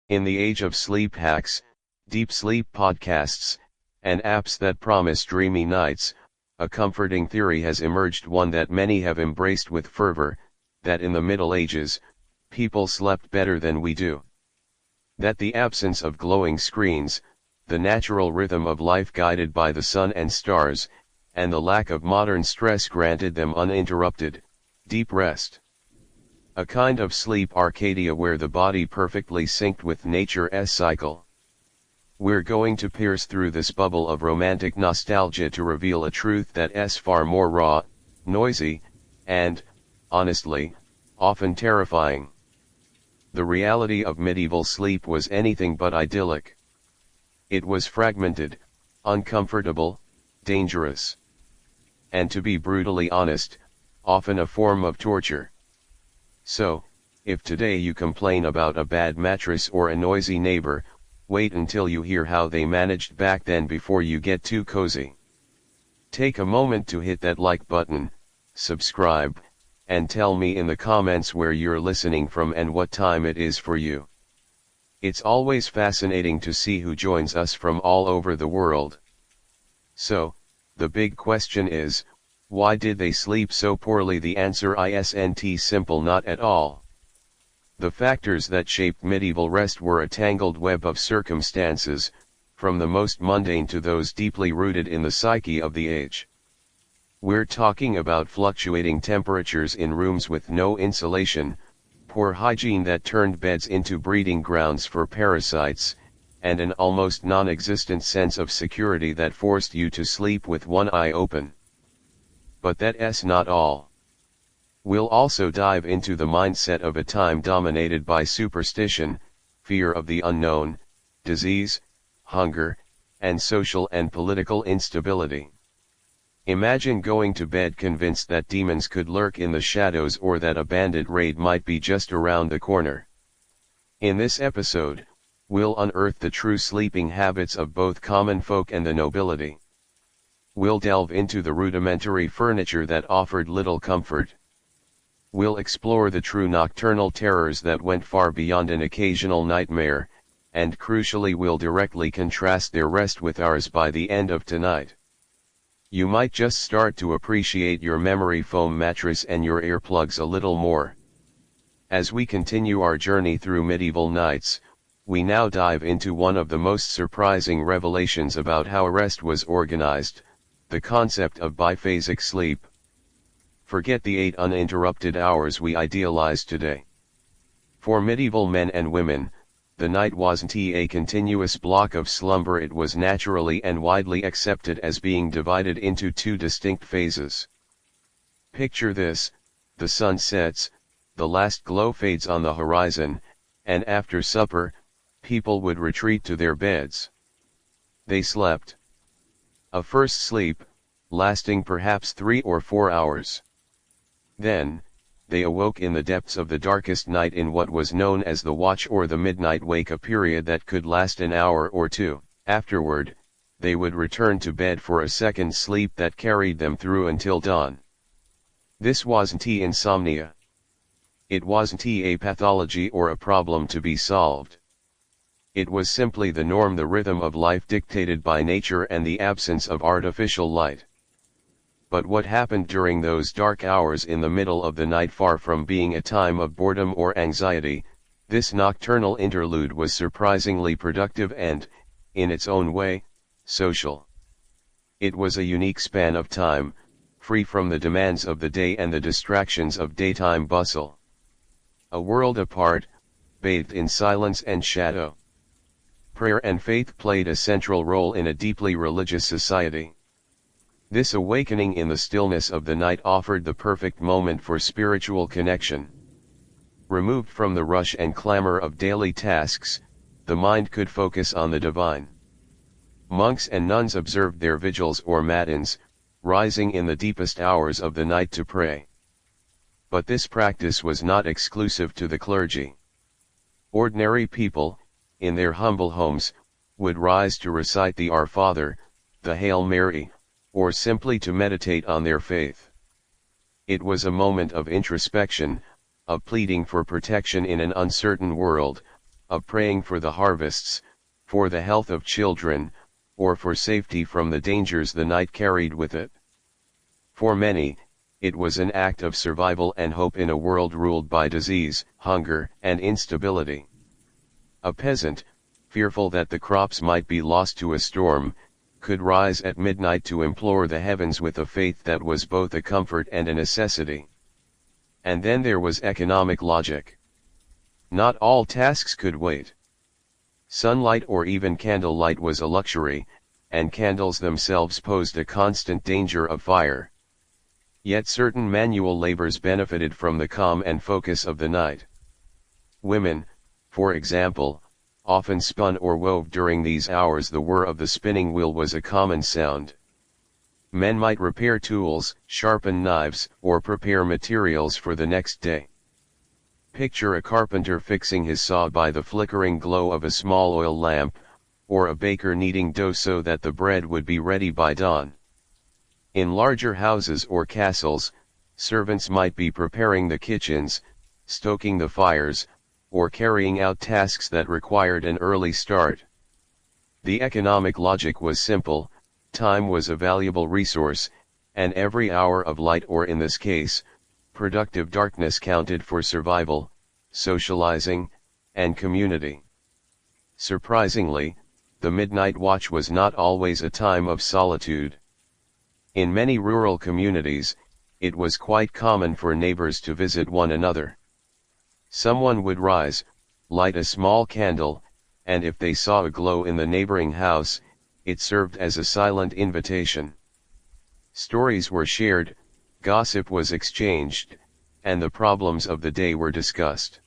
In the age of sleep hacks, deep sleep podcasts, and apps that promise dreamy nights, a comforting theory has emerged, one that many have embraced with fervor, that in the Middle Ages, people slept better than we do. That the absence of glowing screens, the natural rhythm of life guided by the sun and stars, and the lack of modern stress granted them uninterrupted, deep rest. A kind of sleep Arcadia where the body perfectly synced with nature's cycle. We're going to pierce through this bubble of romantic nostalgia to reveal a truth that's far more raw, noisy, and, honestly, often terrifying. The reality of medieval sleep was anything but idyllic. It was fragmented, uncomfortable, dangerous. And to be brutally honest, often a form of torture. So, if today you complain about a bad mattress or a noisy neighbor, wait until you hear how they managed back then before you get too cozy. Take a moment to hit that like button, subscribe, and tell me in the comments where you're listening from and what time it is for you. It's always fascinating to see who joins us from all over the world. So, the big question is, why did they sleep so poorly? The answer isn't simple, not at all. The factors that shaped medieval rest were a tangled web of circumstances, from the most mundane to those deeply rooted in the psyche of the age. We're talking about fluctuating temperatures in rooms with no insulation, poor hygiene that turned beds into breeding grounds for parasites, and an almost non-existent sense of security that forced you to sleep with one eye open. But that's not all. We'll also dive into the mindset of a time dominated by superstition, fear of the unknown, disease, hunger, and social and political instability. Imagine going to bed convinced that demons could lurk in the shadows or that a bandit raid might be just around the corner. In this episode, we'll unearth the true sleeping habits of both common folk and the nobility. We'll delve into the rudimentary furniture that offered little comfort. We'll explore the true nocturnal terrors that went far beyond an occasional nightmare, and crucially we'll directly contrast their rest with ours by the end of tonight. You might just start to appreciate your memory foam mattress and your earplugs a little more. As we continue our journey through medieval nights, we now dive into one of the most surprising revelations about how rest was organized, the concept of biphasic sleep. Forget the 8 uninterrupted hours we idealize today. For medieval men and women, the night wasn't a continuous block of slumber. It was naturally and widely accepted as being divided into 2 distinct phases. Picture this: the sun sets, the last glow fades on the horizon, and after supper, people would retreat to their beds. They slept. A first sleep, lasting perhaps 3 or 4 hours. Then, they awoke in the depths of the darkest night in what was known as the watch or the midnight wake, a period that could last an hour or 2. Afterward, they would return to bed for a second sleep that carried them through until dawn. This wasn't insomnia. It wasn't a pathology or a problem to be solved. It was simply the norm, the rhythm of life dictated by nature and the absence of artificial light. But what happened during those dark hours in the middle of the night? Far from being a time of boredom or anxiety, this nocturnal interlude was surprisingly productive and, in its own way, social. It was a unique span of time, free from the demands of the day and the distractions of daytime bustle. A world apart, bathed in silence and shadow. Prayer and faith played a central role in a deeply religious society. This awakening in the stillness of the night offered the perfect moment for spiritual connection. Removed from the rush and clamor of daily tasks, the mind could focus on the divine. Monks and nuns observed their vigils or matins, rising in the deepest hours of the night to pray. But this practice was not exclusive to the clergy. Ordinary people, in their humble homes, would rise to recite the Our Father, the Hail Mary, or simply to meditate on their faith. It was a moment of introspection, of pleading for protection in an uncertain world, of praying for the harvests, for the health of children, or for safety from the dangers the night carried with it. For many, it was an act of survival and hope in a world ruled by disease, hunger, and instability. A peasant, fearful that the crops might be lost to a storm, could rise at midnight to implore the heavens with a faith that was both a comfort and a necessity. And then there was economic logic. Not all tasks could wait. Sunlight or even candlelight was a luxury, and candles themselves posed a constant danger of fire. Yet certain manual labors benefited from the calm and focus of the night. Women, for example, often spun or wove during these hours. The whir of the spinning wheel was a common sound. Men might repair tools, sharpen knives, or prepare materials for the next day. Picture a carpenter fixing his saw by the flickering glow of a small oil lamp, or a baker kneading dough so that the bread would be ready by dawn. In larger houses or castles, servants might be preparing the kitchens, stoking the fires, or carrying out tasks that required an early start. The economic logic was simple: time was a valuable resource, and every hour of light, or in this case, productive darkness, counted for survival, socializing, and community. Surprisingly, the midnight watch was not always a time of solitude. In many rural communities, it was quite common for neighbors to visit one another. Someone would rise, light a small candle, and if they saw a glow in the neighboring house, it served as a silent invitation. Stories were shared, gossip was exchanged, and the problems of the day were discussed.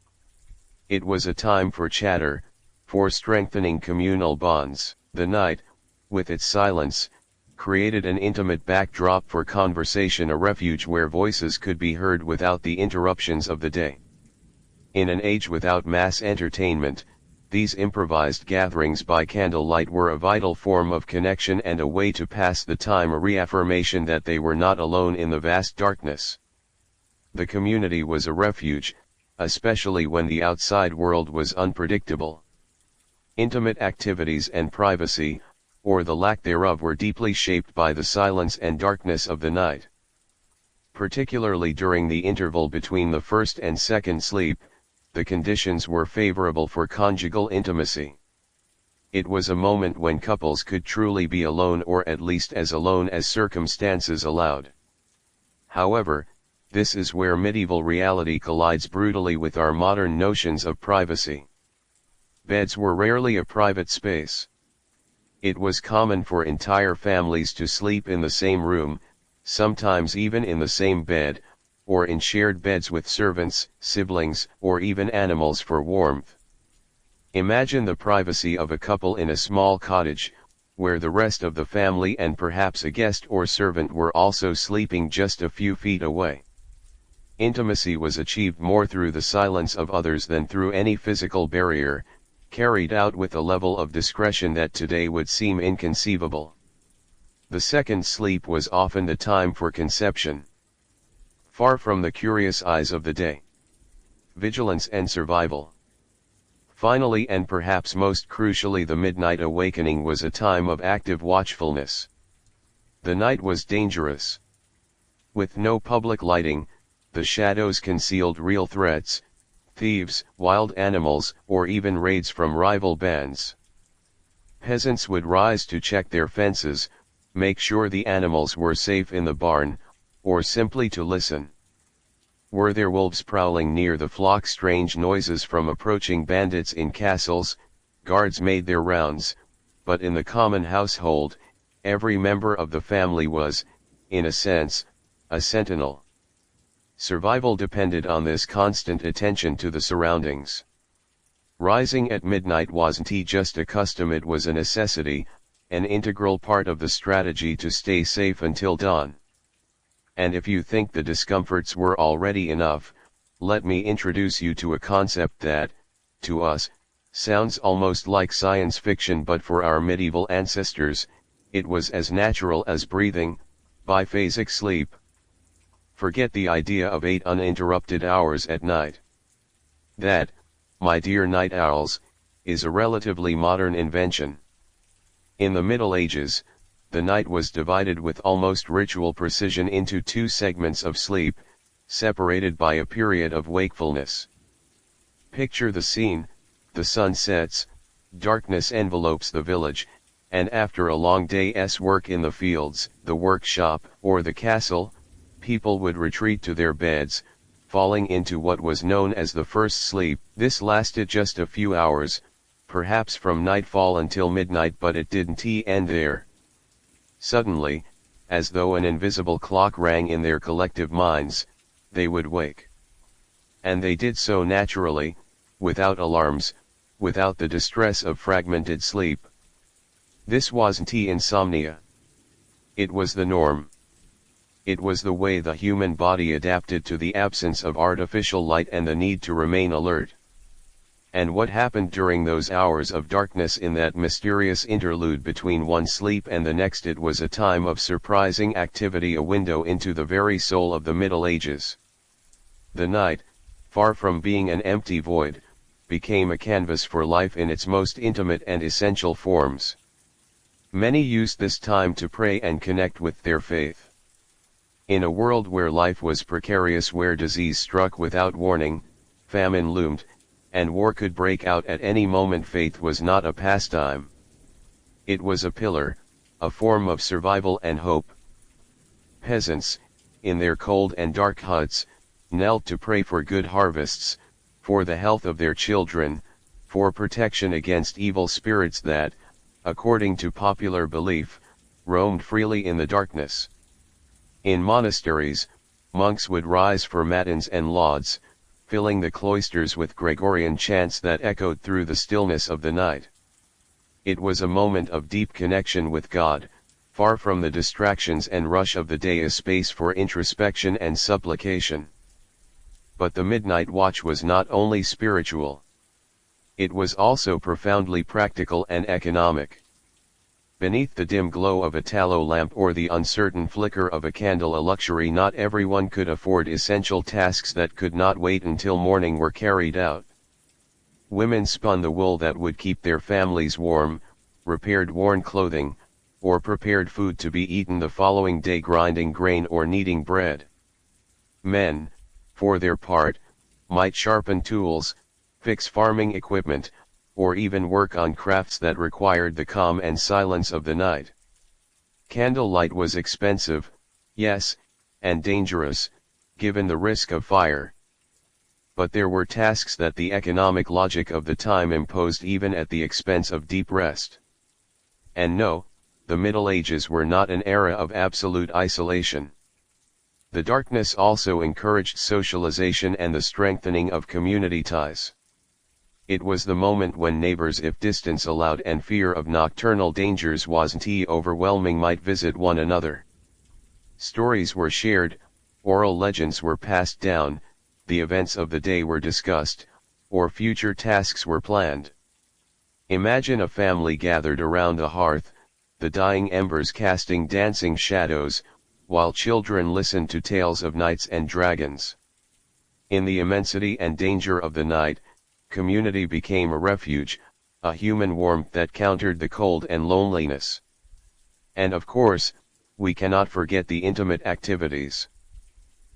It was a time for chatter, for strengthening communal bonds. The night, with its silence, created an intimate backdrop for conversation, a refuge where voices could be heard without the interruptions of the day. In an age without mass entertainment, these improvised gatherings by candlelight were a vital form of connection and a way to pass the time, a reaffirmation that they were not alone in the vast darkness. The community was a refuge, especially when the outside world was unpredictable. Intimate activities and privacy, or the lack thereof, were deeply shaped by the silence and darkness of the night. Particularly during the interval between the first and second sleep, the conditions were favorable for conjugal intimacy. It was a moment when couples could truly be alone, or at least as alone as circumstances allowed. However, this is where medieval reality collides brutally with our modern notions of privacy. Beds were rarely a private space. It was common for entire families to sleep in the same room, sometimes even in the same bed, or in shared beds with servants, siblings, or even animals for warmth. Imagine the privacy of a couple in a small cottage, where the rest of the family and perhaps a guest or servant were also sleeping just a few feet away. Intimacy was achieved more through the silence of others than through any physical barrier, carried out with a level of discretion that today would seem inconceivable. The second sleep was often the time for conception. Far from the curious eyes of the day. Vigilance and survival. Finally, and perhaps most crucially, the midnight awakening was a time of active watchfulness. The night was dangerous. With no public lighting, the shadows concealed real threats: thieves, wild animals, or even raids from rival bands. Peasants would rise to check their fences, make sure the animals were safe in the barn, or simply to listen. Were there wolves prowling near the flock? Strange noises from approaching bandits in castles, guards made their rounds, but in the common household, every member of the family was, in a sense, a sentinel. Survival depended on this constant attention to the surroundings. Rising at midnight wasn't just a custom, it was a necessity, an integral part of the strategy to stay safe until dawn. And if you think the discomforts were already enough, let me introduce you to a concept that, to us, sounds almost like science fiction, but for our medieval ancestors, it was as natural as breathing: biphasic sleep. Forget the idea of 8 uninterrupted hours at night. That, my dear night owls, is a relatively modern invention. In the Middle Ages, the night was divided with almost ritual precision into two segments of sleep, separated by a period of wakefulness. Picture the scene: the sun sets, darkness envelopes the village, and after a long day's work in the fields, the workshop, or the castle, people would retreat to their beds, falling into what was known as the first sleep. This lasted just a few hours, perhaps from nightfall until midnight, but it didn't end there. Suddenly, as though an invisible clock rang in their collective minds, they would wake. And they did so naturally, without alarms, without the distress of fragmented sleep. This wasn't insomnia. It was the norm. It was the way the human body adapted to the absence of artificial light and the need to remain alert. And what happened during those hours of darkness, in that mysterious interlude between one sleep and the next? It was a time of surprising activity, a window into the very soul of the Middle Ages. The night, far from being an empty void, became a canvas for life in its most intimate and essential forms. Many used this time to pray and connect with their faith. In a world where life was precarious, where disease struck without warning, famine loomed, and war could break out at any moment, faith was not a pastime. It was a pillar, a form of survival and hope. Peasants, in their cold and dark huts, knelt to pray for good harvests, for the health of their children, for protection against evil spirits that, according to popular belief, roamed freely in the darkness. In monasteries, monks would rise for matins and lauds, filling the cloisters with Gregorian chants that echoed through the stillness of the night. It was a moment of deep connection with God, far from the distractions and rush of the day, a space for introspection and supplication. But the midnight watch was not only spiritual. It was also profoundly practical and economic. Beneath the dim glow of a tallow lamp or the uncertain flicker of a candle, a luxury not everyone could afford, essential tasks that could not wait until morning were carried out. Women spun the wool that would keep their families warm, repaired worn clothing, or prepared food to be eaten the following day, grinding grain or kneading bread. Men, for their part, might sharpen tools, fix farming equipment, or even work on crafts that required the calm and silence of the night. Candlelight was expensive, yes, and dangerous, given the risk of fire. But there were tasks that the economic logic of the time imposed even at the expense of deep rest. And no, the Middle Ages were not an era of absolute isolation. The darkness also encouraged socialization and the strengthening of community ties. It was the moment when neighbors, if distance allowed and fear of nocturnal dangers wasn't overwhelming, might visit one another. Stories were shared, oral legends were passed down, the events of the day were discussed, or future tasks were planned. Imagine a family gathered around a hearth, the dying embers casting dancing shadows, while children listened to tales of knights and dragons. In the immensity and danger of the night, community became a refuge, a human warmth that countered the cold and loneliness. And of course, we cannot forget the intimate activities.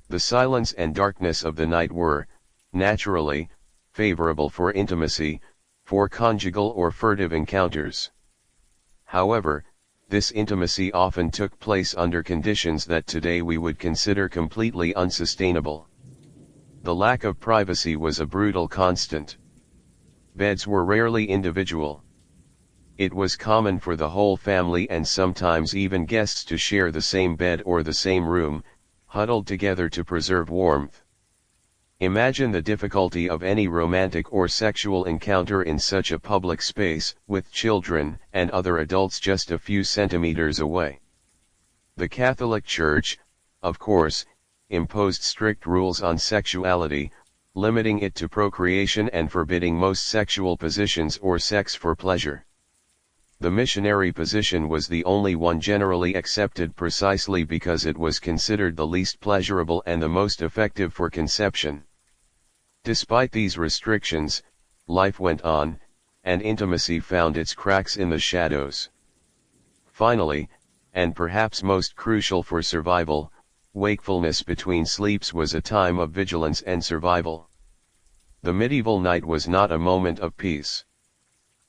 The silence and darkness of the night were, naturally, favorable for intimacy, for conjugal or furtive encounters. However, this intimacy often took place under conditions that today we would consider completely unsustainable. The lack of privacy was a brutal constant. Beds were rarely individual. It was common for the whole family and sometimes even guests to share the same bed or the same room, huddled together to preserve warmth. Imagine the difficulty of any romantic or sexual encounter in such a public space, with children and other adults just a few centimeters away. The Catholic Church, of course, imposed strict rules on sexuality, limiting it to procreation and forbidding most sexual positions or sex for pleasure. The missionary position was the only one generally accepted precisely because it was considered the least pleasurable and the most effective for conception. Despite these restrictions, life went on, and intimacy found its cracks in the shadows. Finally, and perhaps most crucial for survival, wakefulness between sleeps was a time of vigilance and survival. The medieval night was not a moment of peace.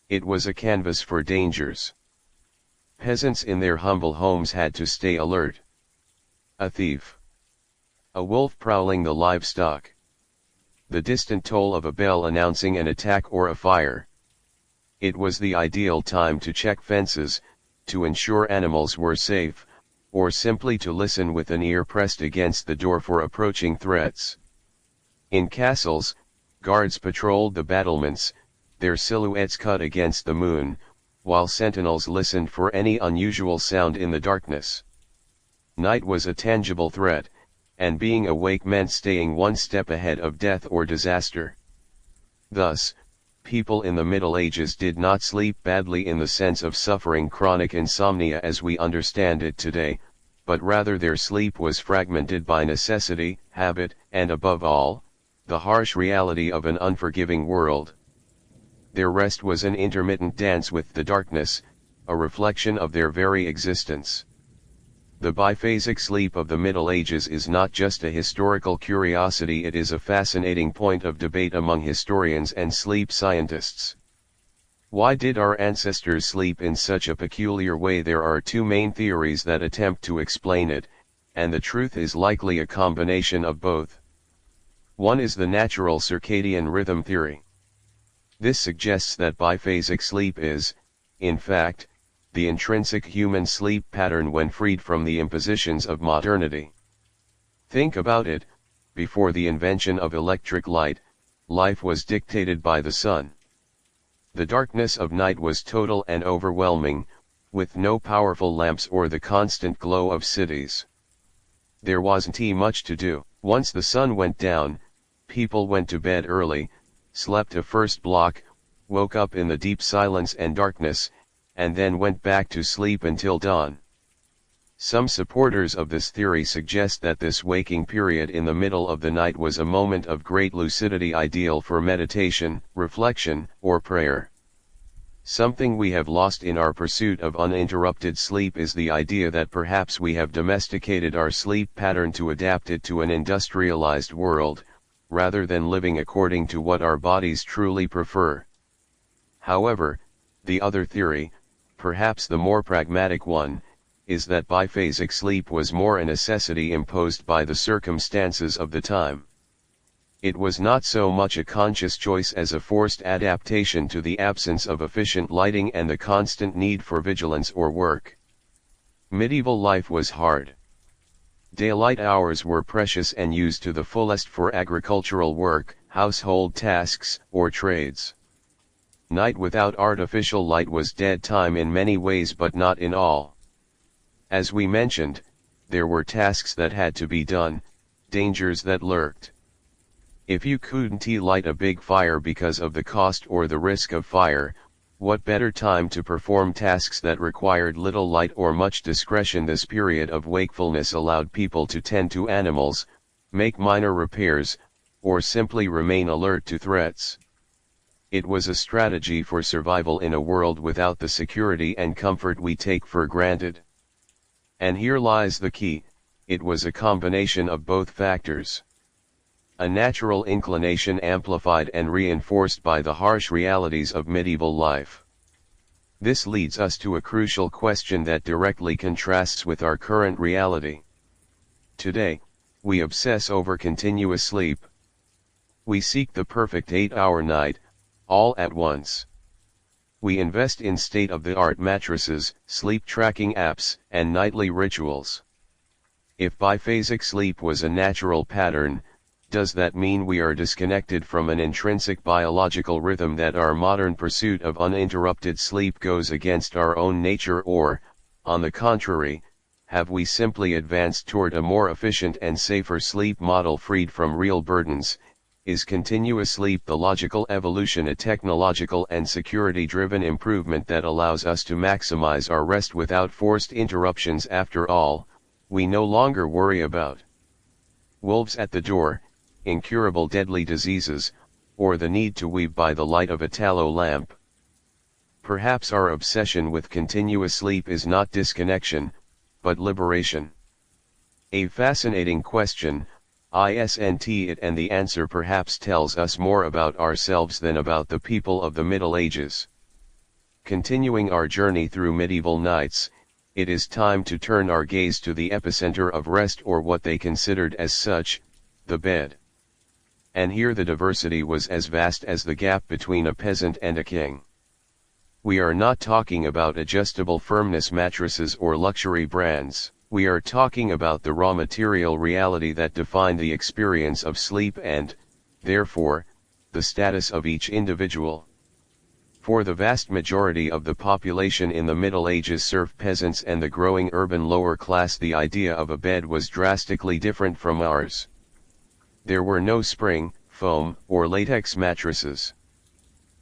It was a canvas for dangers. Peasants in their humble homes had to stay alert. A thief. A wolf prowling the livestock. The distant toll of a bell announcing an attack or a fire. It was the ideal time to check fences, to ensure animals were safe, or simply to listen with an ear pressed against the door for approaching threats. In castles, guards patrolled the battlements, their silhouettes cut against the moon, while sentinels listened for any unusual sound in the darkness. Night was a tangible threat, and being awake meant staying one step ahead of death or disaster. Thus, people in the Middle Ages did not sleep badly in the sense of suffering chronic insomnia as we understand it today, but rather their sleep was fragmented by necessity, habit, and above all, the harsh reality of an unforgiving world. Their rest was an intermittent dance with the darkness, a reflection of their very existence. The biphasic sleep of the Middle Ages is not just a historical curiosity, it is a fascinating point of debate among historians and sleep scientists. Why did our ancestors sleep in such a peculiar way? There are two main theories that attempt to explain it, and the truth is likely a combination of both. One is the natural circadian rhythm theory. This suggests that biphasic sleep is, in fact, the intrinsic human sleep pattern when freed from the impositions of modernity. Think about it, before the invention of electric light, life was dictated by the sun. The darkness of night was total and overwhelming, with no powerful lamps or the constant glow of cities. There wasn't much to do. Once the sun went down, people went to bed early, slept a first block, woke up in the deep silence and darkness, and then went back to sleep until dawn. Some supporters of this theory suggest that this waking period in the middle of the night was a moment of great lucidity, ideal for meditation, reflection, or prayer. Something we have lost in our pursuit of uninterrupted sleep is the idea that perhaps we have domesticated our sleep pattern to adapt it to an industrialized world, rather than living according to what our bodies truly prefer. However, the other theory, perhaps the more pragmatic one, is that biphasic sleep was more a necessity imposed by the circumstances of the time. It was not so much a conscious choice as a forced adaptation to the absence of efficient lighting and the constant need for vigilance or work. Medieval life was hard. Daylight hours were precious and used to the fullest for agricultural work, household tasks, or trades. Night without artificial light was dead time in many ways, but not in all. As we mentioned, there were tasks that had to be done, dangers that lurked. If you couldn't light a big fire because of the cost or the risk of fire, what better time to perform tasks that required little light or much discretion? This period of wakefulness allowed people to tend to animals, make minor repairs, or simply remain alert to threats. It was a strategy for survival in a world without the security and comfort we take for granted. And here lies the key, it was a combination of both factors. A natural inclination amplified and reinforced by the harsh realities of medieval life. This leads us to a crucial question that directly contrasts with our current reality. Today, we obsess over continuous sleep. We seek the perfect 8-hour night, all at once. We invest in state-of-the-art mattresses, sleep tracking apps, and nightly rituals. If biphasic sleep was a natural pattern, does that mean we are disconnected from an intrinsic biological rhythm, that our modern pursuit of uninterrupted sleep goes against our own nature, or, on the contrary, have we simply advanced toward a more efficient and safer sleep model freed from real burdens? Is continuous sleep the logical evolution, a technological and security-driven improvement that allows us to maximize our rest without forced interruptions? After all, we no longer worry about wolves at the door, incurable deadly diseases, or the need to weave by the light of a tallow lamp. Perhaps our obsession with continuous sleep is not disconnection, but liberation. A fascinating question, isn't it? And the answer perhaps tells us more about ourselves than about the people of the Middle Ages. Continuing our journey through medieval nights, it is time to turn our gaze to the epicenter of rest, or what they considered as such, the bed. And here the diversity was as vast as the gap between a peasant and a king. We are not talking about adjustable firmness mattresses or luxury brands. We are talking about the raw material reality that defined the experience of sleep and, therefore, the status of each individual. For the vast majority of the population in the Middle Ages, serf peasants and the growing urban lower class, the idea of a bed was drastically different from ours. There were no spring, foam, or latex mattresses.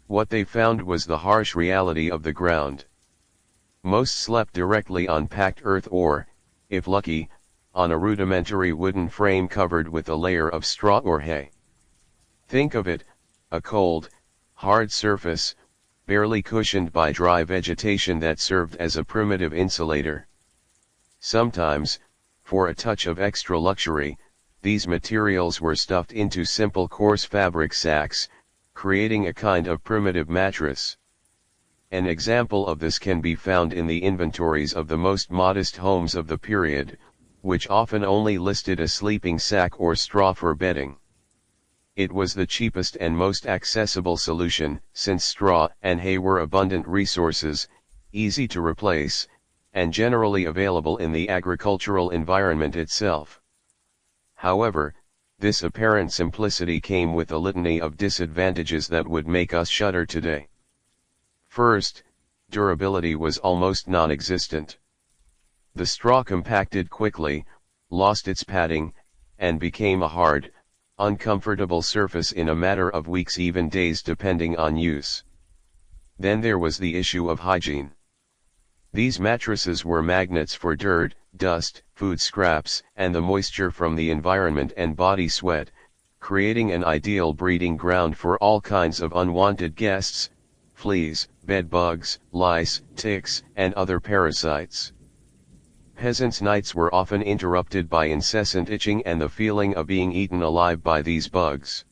What they found was the harsh reality of the ground. Most slept directly on packed earth or, if lucky, on a rudimentary wooden frame covered with a layer of straw or hay. Think of it, a cold, hard surface, barely cushioned by dry vegetation that served as a primitive insulator. Sometimes, for a touch of extra luxury, these materials were stuffed into simple coarse fabric sacks, creating a kind of primitive mattress. An example of this can be found in the inventories of the most modest homes of the period, which often only listed a sleeping sack or straw for bedding. It was the cheapest and most accessible solution, since straw and hay were abundant resources, easy to replace, and generally available in the agricultural environment itself. However, this apparent simplicity came with a litany of disadvantages that would make us shudder today. First, durability was almost non-existent. The straw compacted quickly, lost its padding, and became a hard, uncomfortable surface in a matter of weeks, even days, depending on use. Then there was the issue of hygiene. These mattresses were magnets for dirt, dust, food scraps, and the moisture from the environment and body sweat, creating an ideal breeding ground for all kinds of unwanted guests, fleas, bed bugs, lice, ticks, and other parasites. Peasants' nights were often interrupted by incessant itching and the feeling of being eaten alive by these bugs.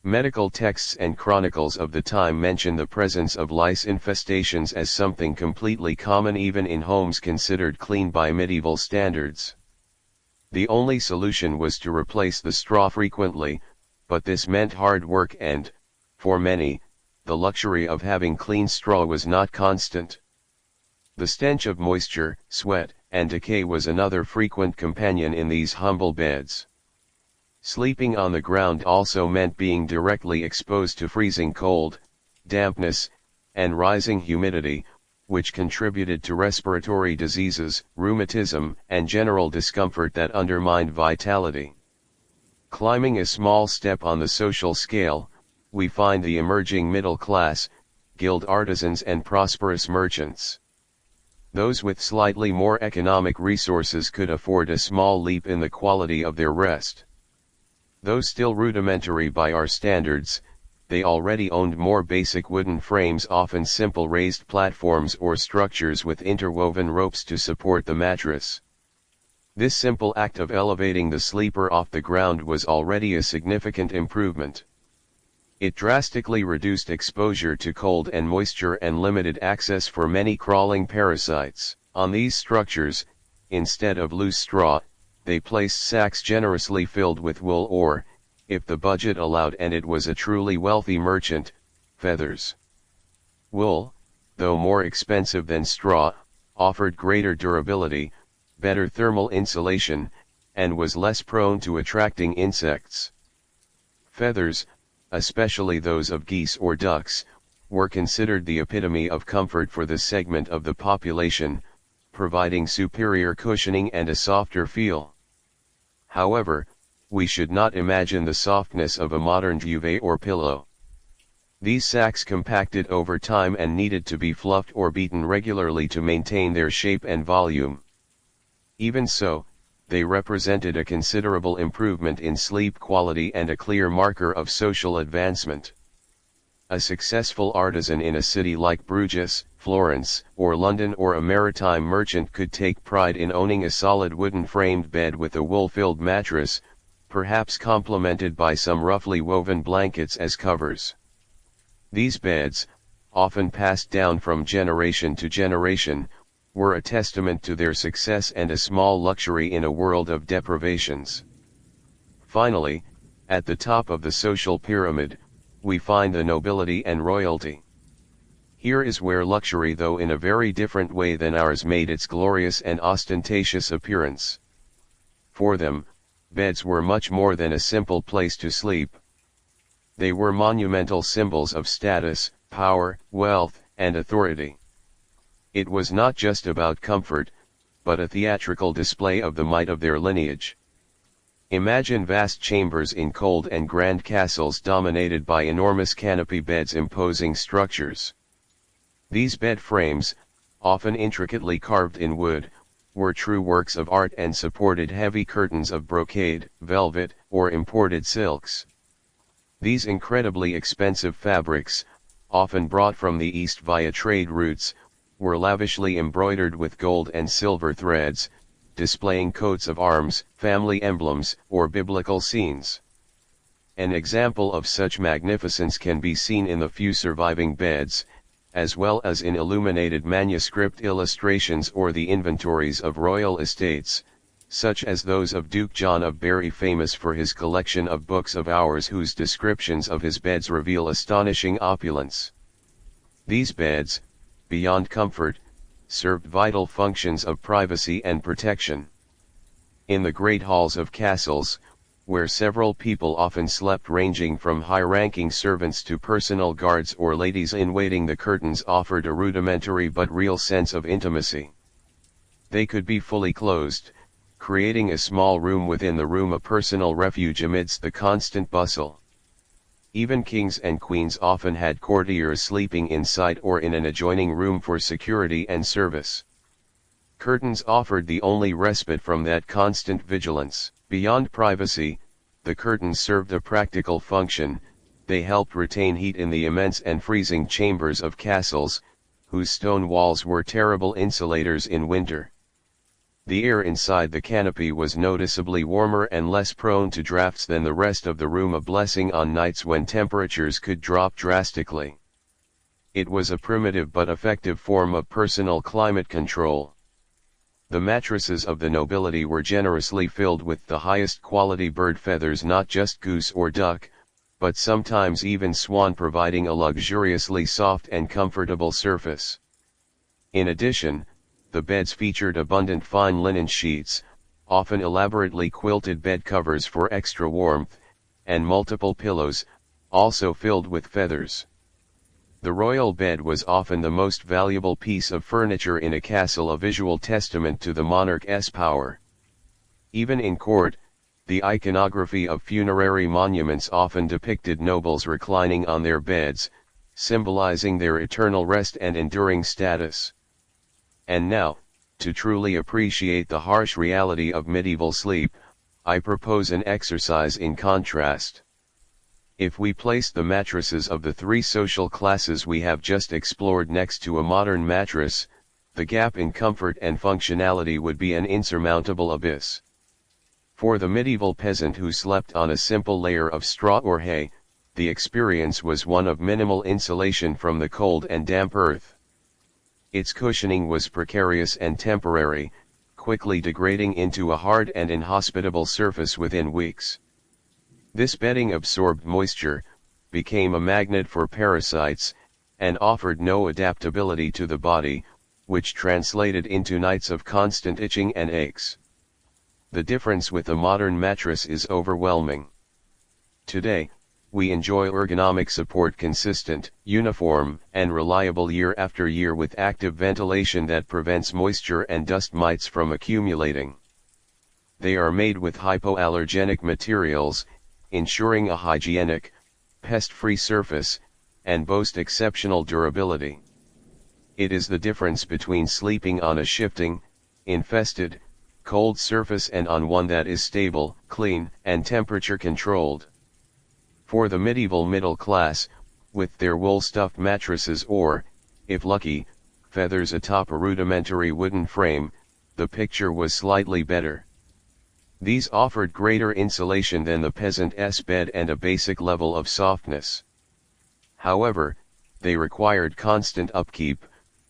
Medical texts and chronicles of the time mention the presence of lice infestations as something completely common even in homes considered clean by medieval standards. The only solution was to replace the straw frequently, but this meant hard work and, for many, the luxury of having clean straw was not constant. The stench of moisture, sweat, and decay was another frequent companion in these humble beds. Sleeping on the ground also meant being directly exposed to freezing cold, dampness, and rising humidity, which contributed to respiratory diseases, rheumatism, and general discomfort that undermined vitality. Climbing a small step on the social scale, we find the emerging middle class, guild artisans and prosperous merchants. Those with slightly more economic resources could afford a small leap in the quality of their rest. Though still rudimentary by our standards, they already owned more basic wooden frames, often simple raised platforms or structures with interwoven ropes to support the mattress. This simple act of elevating the sleeper off the ground was already a significant improvement. It drastically reduced exposure to cold and moisture and limited access for many crawling parasites. On these structures, instead of loose straw, they placed sacks generously filled with wool or, if the budget allowed and it was a truly wealthy merchant, feathers. Wool, though more expensive than straw, offered greater durability, better thermal insulation, and was less prone to attracting insects. Feathers, especially those of geese or ducks, were considered the epitome of comfort for this segment of the population, providing superior cushioning and a softer feel. However, we should not imagine the softness of a modern duvet or pillow. These sacks compacted over time and needed to be fluffed or beaten regularly to maintain their shape and volume. Even so, they represented a considerable improvement in sleep quality and a clear marker of social advancement. A successful artisan in a city like Bruges, Florence, or London, or a maritime merchant could take pride in owning a solid wooden framed bed with a wool-filled mattress, perhaps complemented by some roughly woven blankets as covers. These beds, often passed down from generation to generation, were a testament to their success and a small luxury in a world of deprivations. Finally, at the top of the social pyramid, we find the nobility and royalty. Here is where luxury, though in a very different way than ours, made its glorious and ostentatious appearance. For them, beds were much more than a simple place to sleep. They were monumental symbols of status, power, wealth, and authority. It was not just about comfort, but a theatrical display of the might of their lineage. Imagine vast chambers in cold and grand castles dominated by enormous canopy beds, imposing structures. These bed frames, often intricately carved in wood, were true works of art and supported heavy curtains of brocade, velvet, or imported silks. These incredibly expensive fabrics, often brought from the East via trade routes, were lavishly embroidered with gold and silver threads, displaying coats of arms, family emblems, or biblical scenes. An example of such magnificence can be seen in the few surviving beds, as well as in illuminated manuscript illustrations or the inventories of royal estates, such as those of Duke John of Berry, famous for his collection of books of hours whose descriptions of his beds reveal astonishing opulence. These beds, beyond comfort, served vital functions of privacy and protection. In the great halls of castles, where several people often slept, ranging from high-ranking servants to personal guards or ladies-in-waiting, the curtains offered a rudimentary but real sense of intimacy. They could be fully closed, creating a small room within the room, a personal refuge amidst the constant bustle. Even kings and queens often had courtiers sleeping inside or in an adjoining room for security and service. Curtains offered the only respite from that constant vigilance. Beyond privacy, the curtains served a practical function. They helped retain heat in the immense and freezing chambers of castles, whose stone walls were terrible insulators in winter. The air inside the canopy was noticeably warmer and less prone to drafts than the rest of the room, a blessing on nights when temperatures could drop drastically. It was a primitive but effective form of personal climate control. The mattresses of the nobility were generously filled with the highest quality bird feathers, not just goose or duck, but sometimes even swan, providing a luxuriously soft and comfortable surface. In addition, the beds featured abundant fine linen sheets, often elaborately quilted bed covers for extra warmth, and multiple pillows, also filled with feathers. The royal bed was often the most valuable piece of furniture in a castle, a visual testament to the monarch's power. Even in court, the iconography of funerary monuments often depicted nobles reclining on their beds, symbolizing their eternal rest and enduring status. And now, to truly appreciate the harsh reality of medieval sleep, I propose an exercise in contrast. If we place the mattresses of the three social classes we have just explored next to a modern mattress, the gap in comfort and functionality would be an insurmountable abyss. For the medieval peasant who slept on a simple layer of straw or hay, the experience was one of minimal insulation from the cold and damp earth. Its cushioning was precarious and temporary, quickly degrading into a hard and inhospitable surface within weeks. This bedding absorbed moisture, became a magnet for parasites, and offered no adaptability to the body, which translated into nights of constant itching and aches. The difference with a modern mattress is overwhelming. Today, we enjoy ergonomic support, consistent, uniform, and reliable year after year, with active ventilation that prevents moisture and dust mites from accumulating. They are made with hypoallergenic materials, ensuring a hygienic, pest-free surface, and boast exceptional durability. It is the difference between sleeping on a shifting, infested, cold surface and on one that is stable, clean, and temperature controlled. For the medieval middle class, with their wool-stuffed mattresses or, if lucky, feathers atop a rudimentary wooden frame, the picture was slightly better. These offered greater insulation than the peasant's bed and a basic level of softness. However, they required constant upkeep,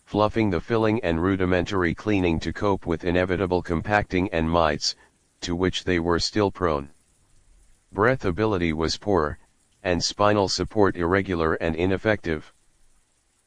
fluffing the filling and rudimentary cleaning to cope with inevitable compacting and mites, to which they were still prone. Breathability was poor, and spinal support irregular and ineffective.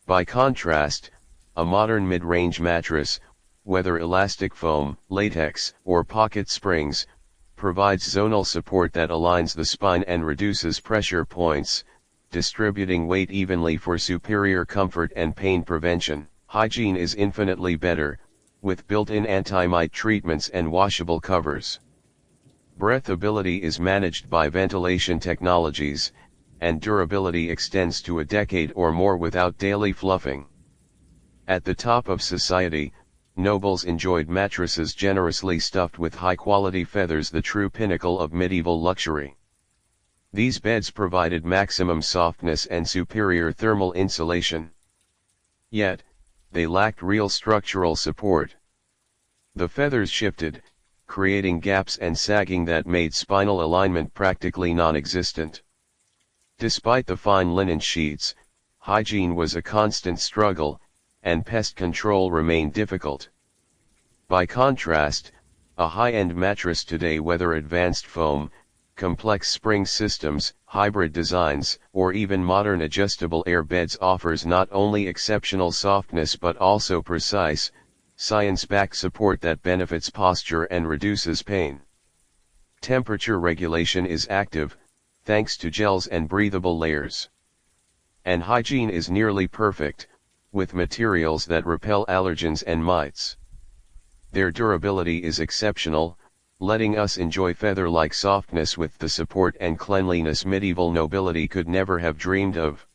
By contrast, a modern mid-range mattress, whether elastic foam, latex, or pocket springs, provides zonal support that aligns the spine and reduces pressure points, distributing weight evenly for superior comfort and pain prevention. Hygiene is infinitely better, with built-in anti-mite treatments and washable covers. Breathability is managed by ventilation technologies, and durability extends to a decade or more without daily fluffing. At the top of society, nobles enjoyed mattresses generously stuffed with high-quality feathers, the true pinnacle of medieval luxury. These beds provided maximum softness and superior thermal insulation. Yet, they lacked real structural support. The feathers shifted, creating gaps and sagging that made spinal alignment practically non-existent. Despite the fine linen sheets, hygiene was a constant struggle, and pest control remained difficult. By contrast, a high-end mattress today, whether advanced foam, complex spring systems, hybrid designs, or even modern adjustable air beds, offers not only exceptional softness but also precise, science-backed support that benefits posture and reduces pain. Temperature regulation is active, thanks to gels and breathable layers. And hygiene is nearly perfect, with materials that repel allergens and mites. Their durability is exceptional, letting us enjoy feather-like softness with the support and cleanliness medieval nobility could never have dreamed of.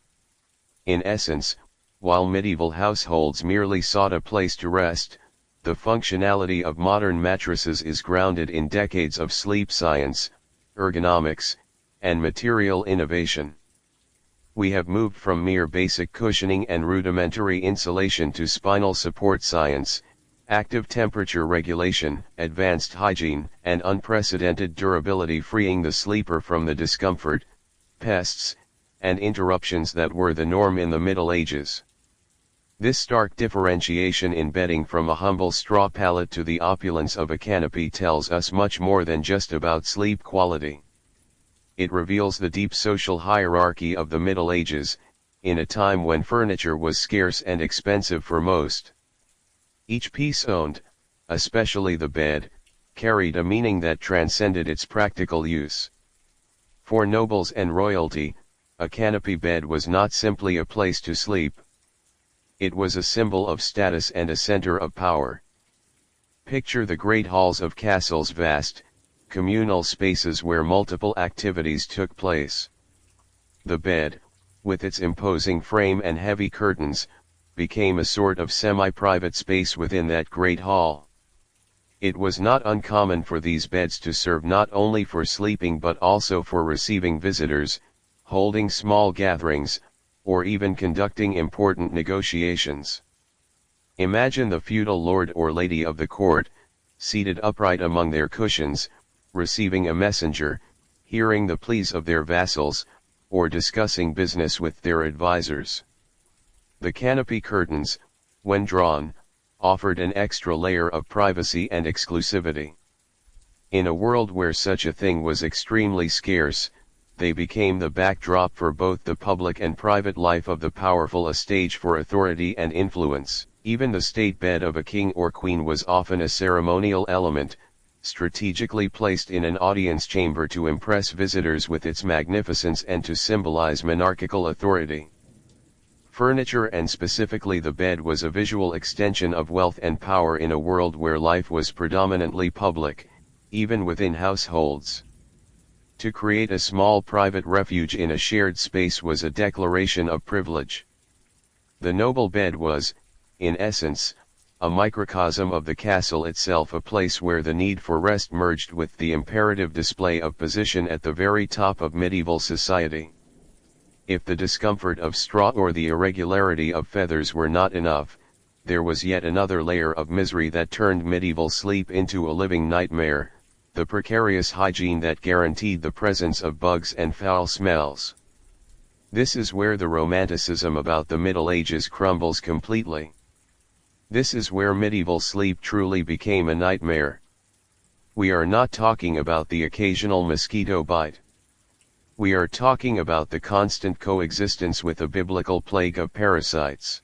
In essence, while medieval households merely sought a place to rest, the functionality of modern mattresses is grounded in decades of sleep science, ergonomics, and material innovation. We have moved from mere basic cushioning and rudimentary insulation to spinal support science, active temperature regulation, advanced hygiene, and unprecedented durability, freeing the sleeper from the discomfort, pests, and interruptions that were the norm in the Middle Ages. This stark differentiation in bedding, from a humble straw pallet to the opulence of a canopy, tells us much more than just about sleep quality. It reveals the deep social hierarchy of the Middle Ages, in a time when furniture was scarce and expensive for most. Each piece owned, especially the bed, carried a meaning that transcended its practical use. For nobles and royalty, a canopy bed was not simply a place to sleep. It was a symbol of status and a center of power. Picture the great halls of castles, vast, communal spaces where multiple activities took place. The bed, with its imposing frame and heavy curtains, became a sort of semi-private space within that great hall. It was not uncommon for these beds to serve not only for sleeping but also for receiving visitors, holding small gatherings, or even conducting important negotiations. Imagine the feudal lord or lady of the court, seated upright among their cushions, receiving a messenger, hearing the pleas of their vassals, or discussing business with their advisors. The canopy curtains, when drawn, offered an extra layer of privacy and exclusivity. In a world where such a thing was extremely scarce, they became the backdrop for both the public and private life of the powerful, a stage for authority and influence. Even the state bed of a king or queen was often a ceremonial element, strategically placed in an audience chamber to impress visitors with its magnificence and to symbolize monarchical authority. Furniture, and specifically the bed, was a visual extension of wealth and power in a world where life was predominantly public, even within households. To create a small private refuge in a shared space was a declaration of privilege. The noble bed was, in essence, a microcosm of the castle itself, a place where the need for rest merged with the imperative display of position at the very top of medieval society. If the discomfort of straw or the irregularity of feathers were not enough, there was yet another layer of misery that turned medieval sleep into a living nightmare, the precarious hygiene that guaranteed the presence of bugs and foul smells. This is where the romanticism about the Middle Ages crumbles completely. This is where medieval sleep truly became a nightmare. We are not talking about the occasional mosquito bite. We are talking about the constant coexistence with a biblical plague of parasites.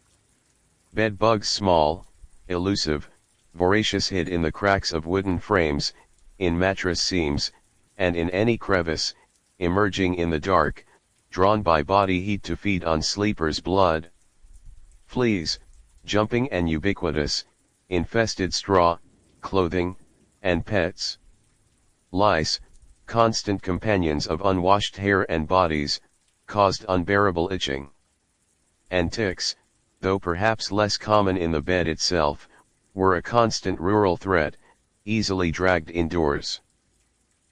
Bed bugs, small, elusive, voracious, hid in the cracks of wooden frames, in mattress seams, and in any crevice, emerging in the dark, drawn by body heat to feed on sleepers' blood. Fleas, jumping and ubiquitous, infested straw, clothing, and pets. Lice, constant companions of unwashed hair and bodies, caused unbearable itching. And ticks, though perhaps less common in the bed itself, were a constant rural threat, easily dragged indoors.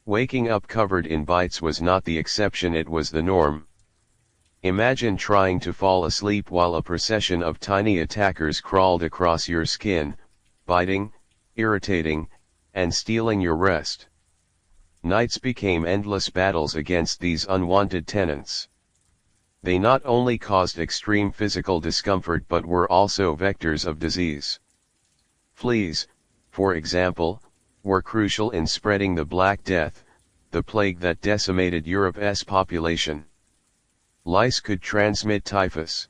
Waking up covered in bites was not the exception, it was the norm. Imagine trying to fall asleep while a procession of tiny attackers crawled across your skin, biting, irritating, and stealing your rest. Nights became endless battles against these unwanted tenants. They not only caused extreme physical discomfort but were also vectors of disease. Fleas, for example, were crucial in spreading the Black Death, the plague that decimated Europe's population. Lice could transmit typhus.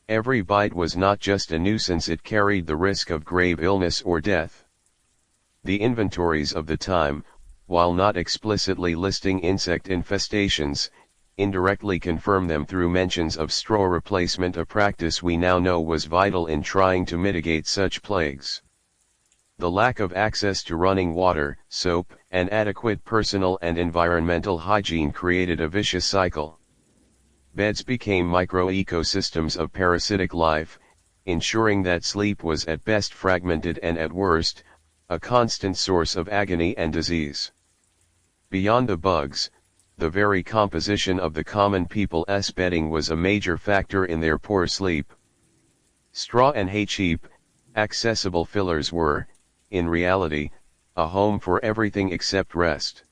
Every bite was not just a nuisance, it carried the risk of grave illness or death. The inventories of the time, while not explicitly listing insect infestations, indirectly confirm them through mentions of straw replacement, a practice we now know was vital in trying to mitigate such plagues. The lack of access to running water, soap, and adequate personal and environmental hygiene created a vicious cycle. Beds became micro-ecosystems of parasitic life, ensuring that sleep was at best fragmented and at worst, a constant source of agony and disease. Beyond the bugs, the very composition of the common people's bedding was a major factor in their poor sleep. Straw and hay, cheap, accessible fillers were, in reality, a home for everything except rest.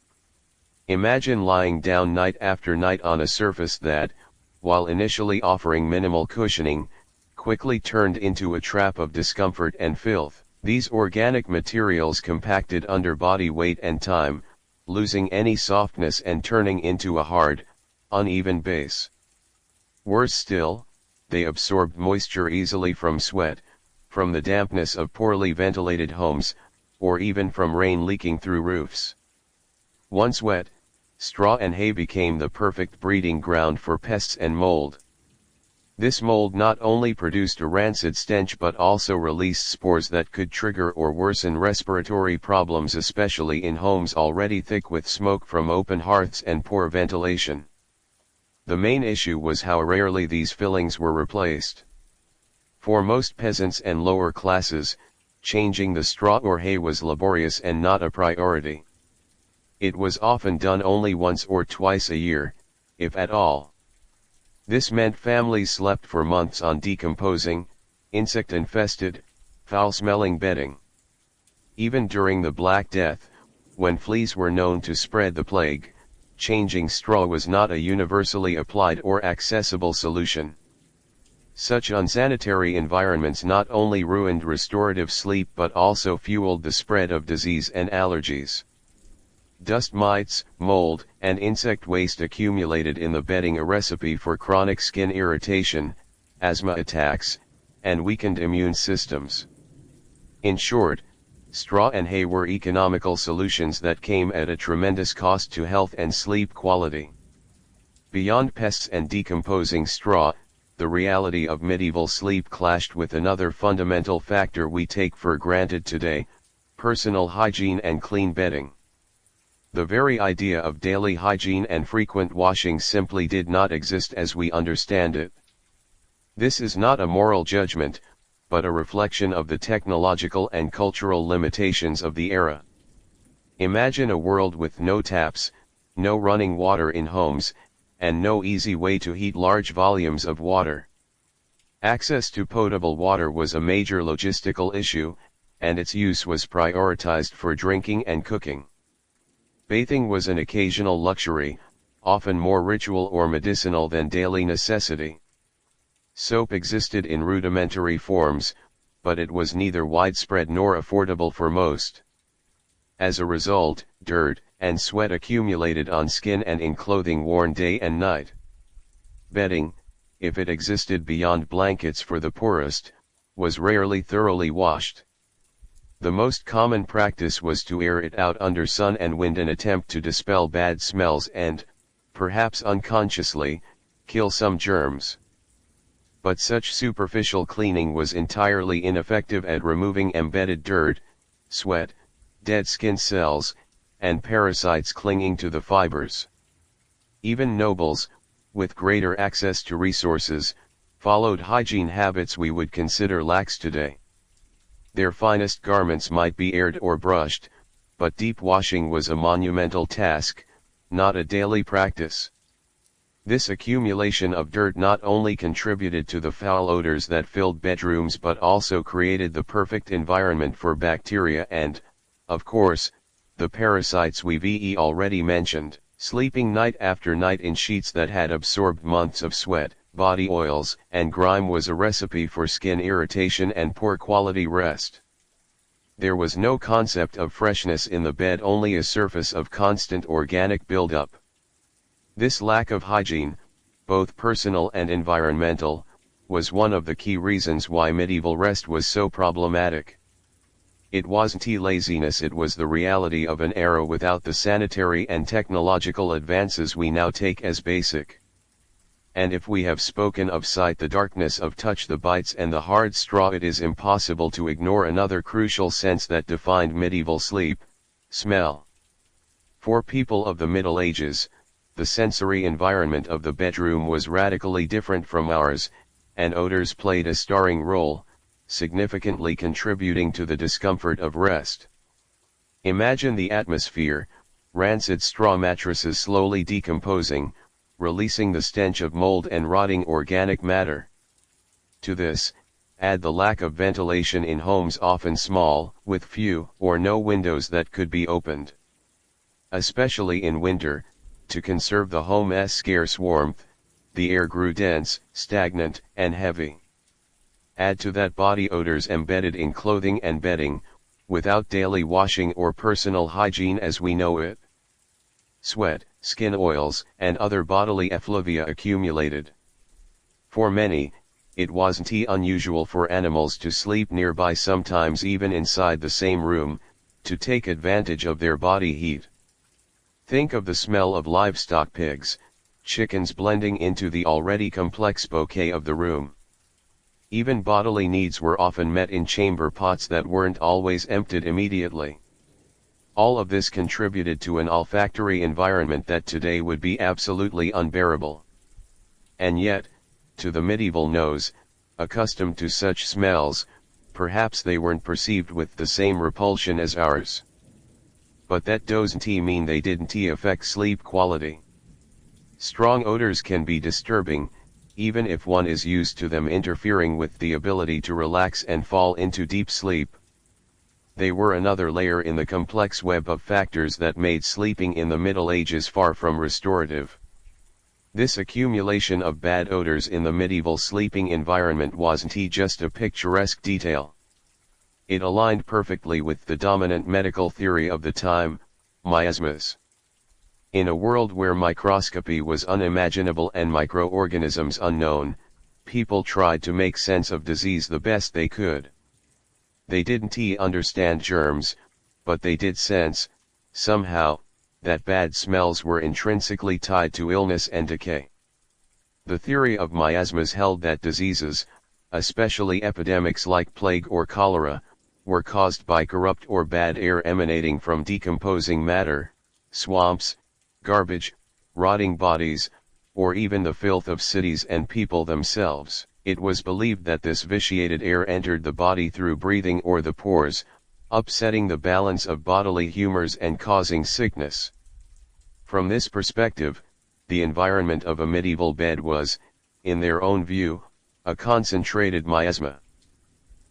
Imagine lying down night after night on a surface that, while initially offering minimal cushioning, quickly turned into a trap of discomfort and filth. These organic materials compacted under body weight and time, losing any softness and turning into a hard, uneven base. Worse still, they absorbed moisture easily from sweat, from the dampness of poorly ventilated homes, or even from rain leaking through roofs. Once wet, straw and hay became the perfect breeding ground for pests and mold. This mold not only produced a rancid stench but also released spores that could trigger or worsen respiratory problems, especially in homes already thick with smoke from open hearths and poor ventilation. The main issue was how rarely these fillings were replaced. For most peasants and lower classes, changing the straw or hay was laborious and not a priority. It was often done only once or twice a year, if at all. This meant families slept for months on decomposing, insect-infested, foul-smelling bedding. Even during the Black Death, when fleas were known to spread the plague, changing straw was not a universally applied or accessible solution. Such unsanitary environments not only ruined restorative sleep but also fueled the spread of disease and allergies. Dust mites, mold, and insect waste accumulated in the bedding, a recipe for chronic skin irritation, asthma attacks, and weakened immune systems. In short, straw and hay were economical solutions that came at a tremendous cost to health and sleep quality. Beyond pests and decomposing straw, the reality of medieval sleep clashed with another fundamental factor we take for granted today: personal hygiene and clean bedding. The very idea of daily hygiene and frequent washing simply did not exist as we understand it. This is not a moral judgment, but a reflection of the technological and cultural limitations of the era. Imagine a world with no taps, no running water in homes, and no easy way to heat large volumes of water. Access to potable water was a major logistical issue, and its use was prioritized for drinking and cooking. Bathing was an occasional luxury, often more ritual or medicinal than daily necessity. Soap existed in rudimentary forms, but it was neither widespread nor affordable for most. As a result, dirt and sweat accumulated on skin and in clothing worn day and night. Bedding, if it existed beyond blankets for the poorest, was rarely thoroughly washed. The most common practice was to air it out under sun and wind in an attempt to dispel bad smells and, perhaps unconsciously, kill some germs. But such superficial cleaning was entirely ineffective at removing embedded dirt, sweat, dead skin cells, and parasites clinging to the fibers. Even nobles, with greater access to resources, followed hygiene habits we would consider lax today. Their finest garments might be aired or brushed, but deep washing was a monumental task, not a daily practice. This accumulation of dirt not only contributed to the foul odors that filled bedrooms but also created the perfect environment for bacteria and, of course, the parasites we've already mentioned. Sleeping night after night in sheets that had absorbed months of sweat, body oils, and grime was a recipe for skin irritation and poor quality rest. There was no concept of freshness in the bed, only a surface of constant organic buildup. This lack of hygiene, both personal and environmental, was one of the key reasons why medieval rest was so problematic. It wasn't laziness, it was the reality of an era without the sanitary and technological advances we now take as basic. And if we have spoken of sight, the darkness of touch, the bites and the hard straw, it is impossible to ignore another crucial sense that defined medieval sleep: smell. For people of the Middle Ages, the sensory environment of the bedroom was radically different from ours, and odors played a starring role, significantly contributing to the discomfort of rest. Imagine the atmosphere: rancid straw mattresses slowly decomposing, releasing the stench of mold and rotting organic matter. To this, add the lack of ventilation in homes often small, with few or no windows that could be opened. Especially in winter, to conserve the home's scarce warmth, the air grew dense, stagnant, and heavy. Add to that body odors embedded in clothing and bedding, without daily washing or personal hygiene as we know it. Sweat, skin oils, and other bodily effluvia accumulated. For many, it wasn't unusual for animals to sleep nearby, sometimes even inside the same room, to take advantage of their body heat. Think of the smell of livestock, pigs, chickens blending into the already complex bouquet of the room. Even bodily needs were often met in chamber pots that weren't always emptied immediately. All of this contributed to an olfactory environment that today would be absolutely unbearable. And yet, to the medieval nose, accustomed to such smells, perhaps they weren't perceived with the same repulsion as ours. But that doesn't mean they didn't affect sleep quality. Strong odors can be disturbing, even if one is used to them, interfering with the ability to relax and fall into deep sleep. They were another layer in the complex web of factors that made sleeping in the Middle Ages far from restorative. This accumulation of bad odors in the medieval sleeping environment wasn't just a picturesque detail. It aligned perfectly with the dominant medical theory of the time, miasmas. In a world where microscopy was unimaginable and microorganisms unknown, people tried to make sense of disease the best they could. They didn't understand germs, but they did sense, somehow, that bad smells were intrinsically tied to illness and decay. The theory of miasmas held that diseases, especially epidemics like plague or cholera, were caused by corrupt or bad air emanating from decomposing matter, swamps, garbage, rotting bodies, or even the filth of cities and people themselves. It was believed that this vitiated air entered the body through breathing or the pores, upsetting the balance of bodily humors and causing sickness. From this perspective, the environment of a medieval bed was, in their own view, a concentrated miasma.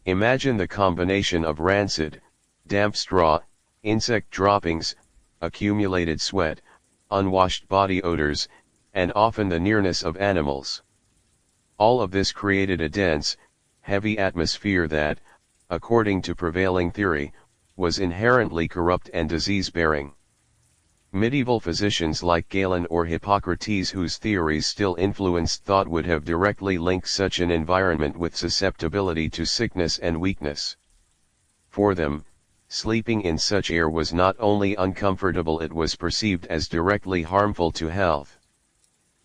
Imagine the combination of rancid, damp straw, insect droppings, accumulated sweat, unwashed body odors, and often the nearness of animals. All of this created a dense, heavy atmosphere that, according to prevailing theory, was inherently corrupt and disease-bearing. Medieval physicians like Galen or Hippocrates, whose theories still influenced thought, would have directly linked such an environment with susceptibility to sickness and weakness. For them, sleeping in such air was not only uncomfortable, it was perceived as directly harmful to health.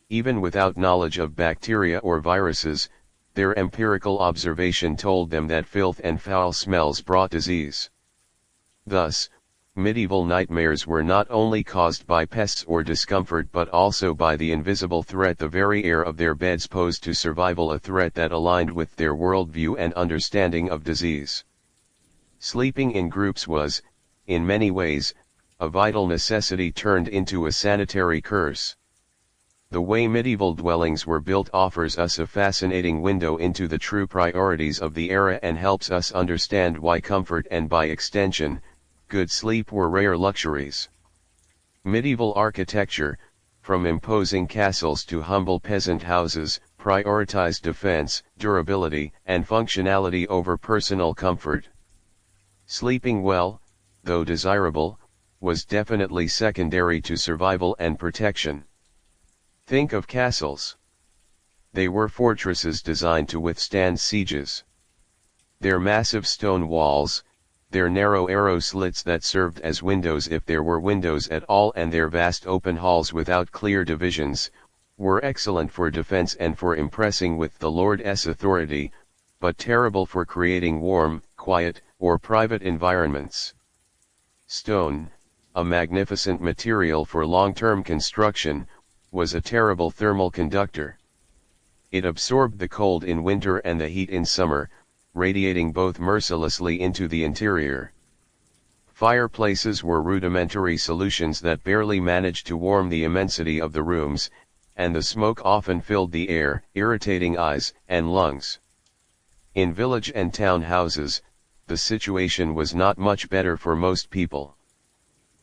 Even without knowledge of bacteria or viruses, their empirical observation told them that filth and foul smells brought disease. Thus, medieval nightmares were not only caused by pests or discomfort but also by the invisible threat the very air of their beds posed to survival, a threat that aligned with their worldview and understanding of disease. Sleeping in groups was, in many ways, a vital necessity turned into a sanitary curse. The way medieval dwellings were built offers us a fascinating window into the true priorities of the era and helps us understand why comfort and, by extension, good sleep were rare luxuries. Medieval architecture, from imposing castles to humble peasant houses, prioritized defense, durability, and functionality over personal comfort. Sleeping well, though desirable, was definitely secondary to survival and protection. Think of castles. They were fortresses designed to withstand sieges. Their massive stone walls, their narrow arrow slits that served as windows if there were windows at all, and their vast open halls without clear divisions, were excellent for defense and for impressing with the lord's authority, but terrible for creating warm, quiet, or private environments. Stone, a magnificent material for long-term construction, was a terrible thermal conductor. It absorbed the cold in winter and the heat in summer, radiating both mercilessly into the interior. Fireplaces were rudimentary solutions that barely managed to warm the immensity of the rooms, and the smoke often filled the air, irritating eyes and lungs. In village and town houses, the situation was not much better for most people.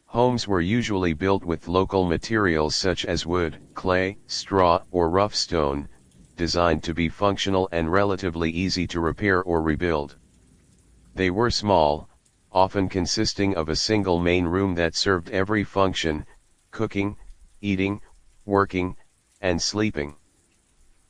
Homes were usually built with local materials such as wood, clay, straw, or rough stone, designed to be functional and relatively easy to repair or rebuild. They were small, often consisting of a single main room that served every function: cooking, eating, working, and sleeping.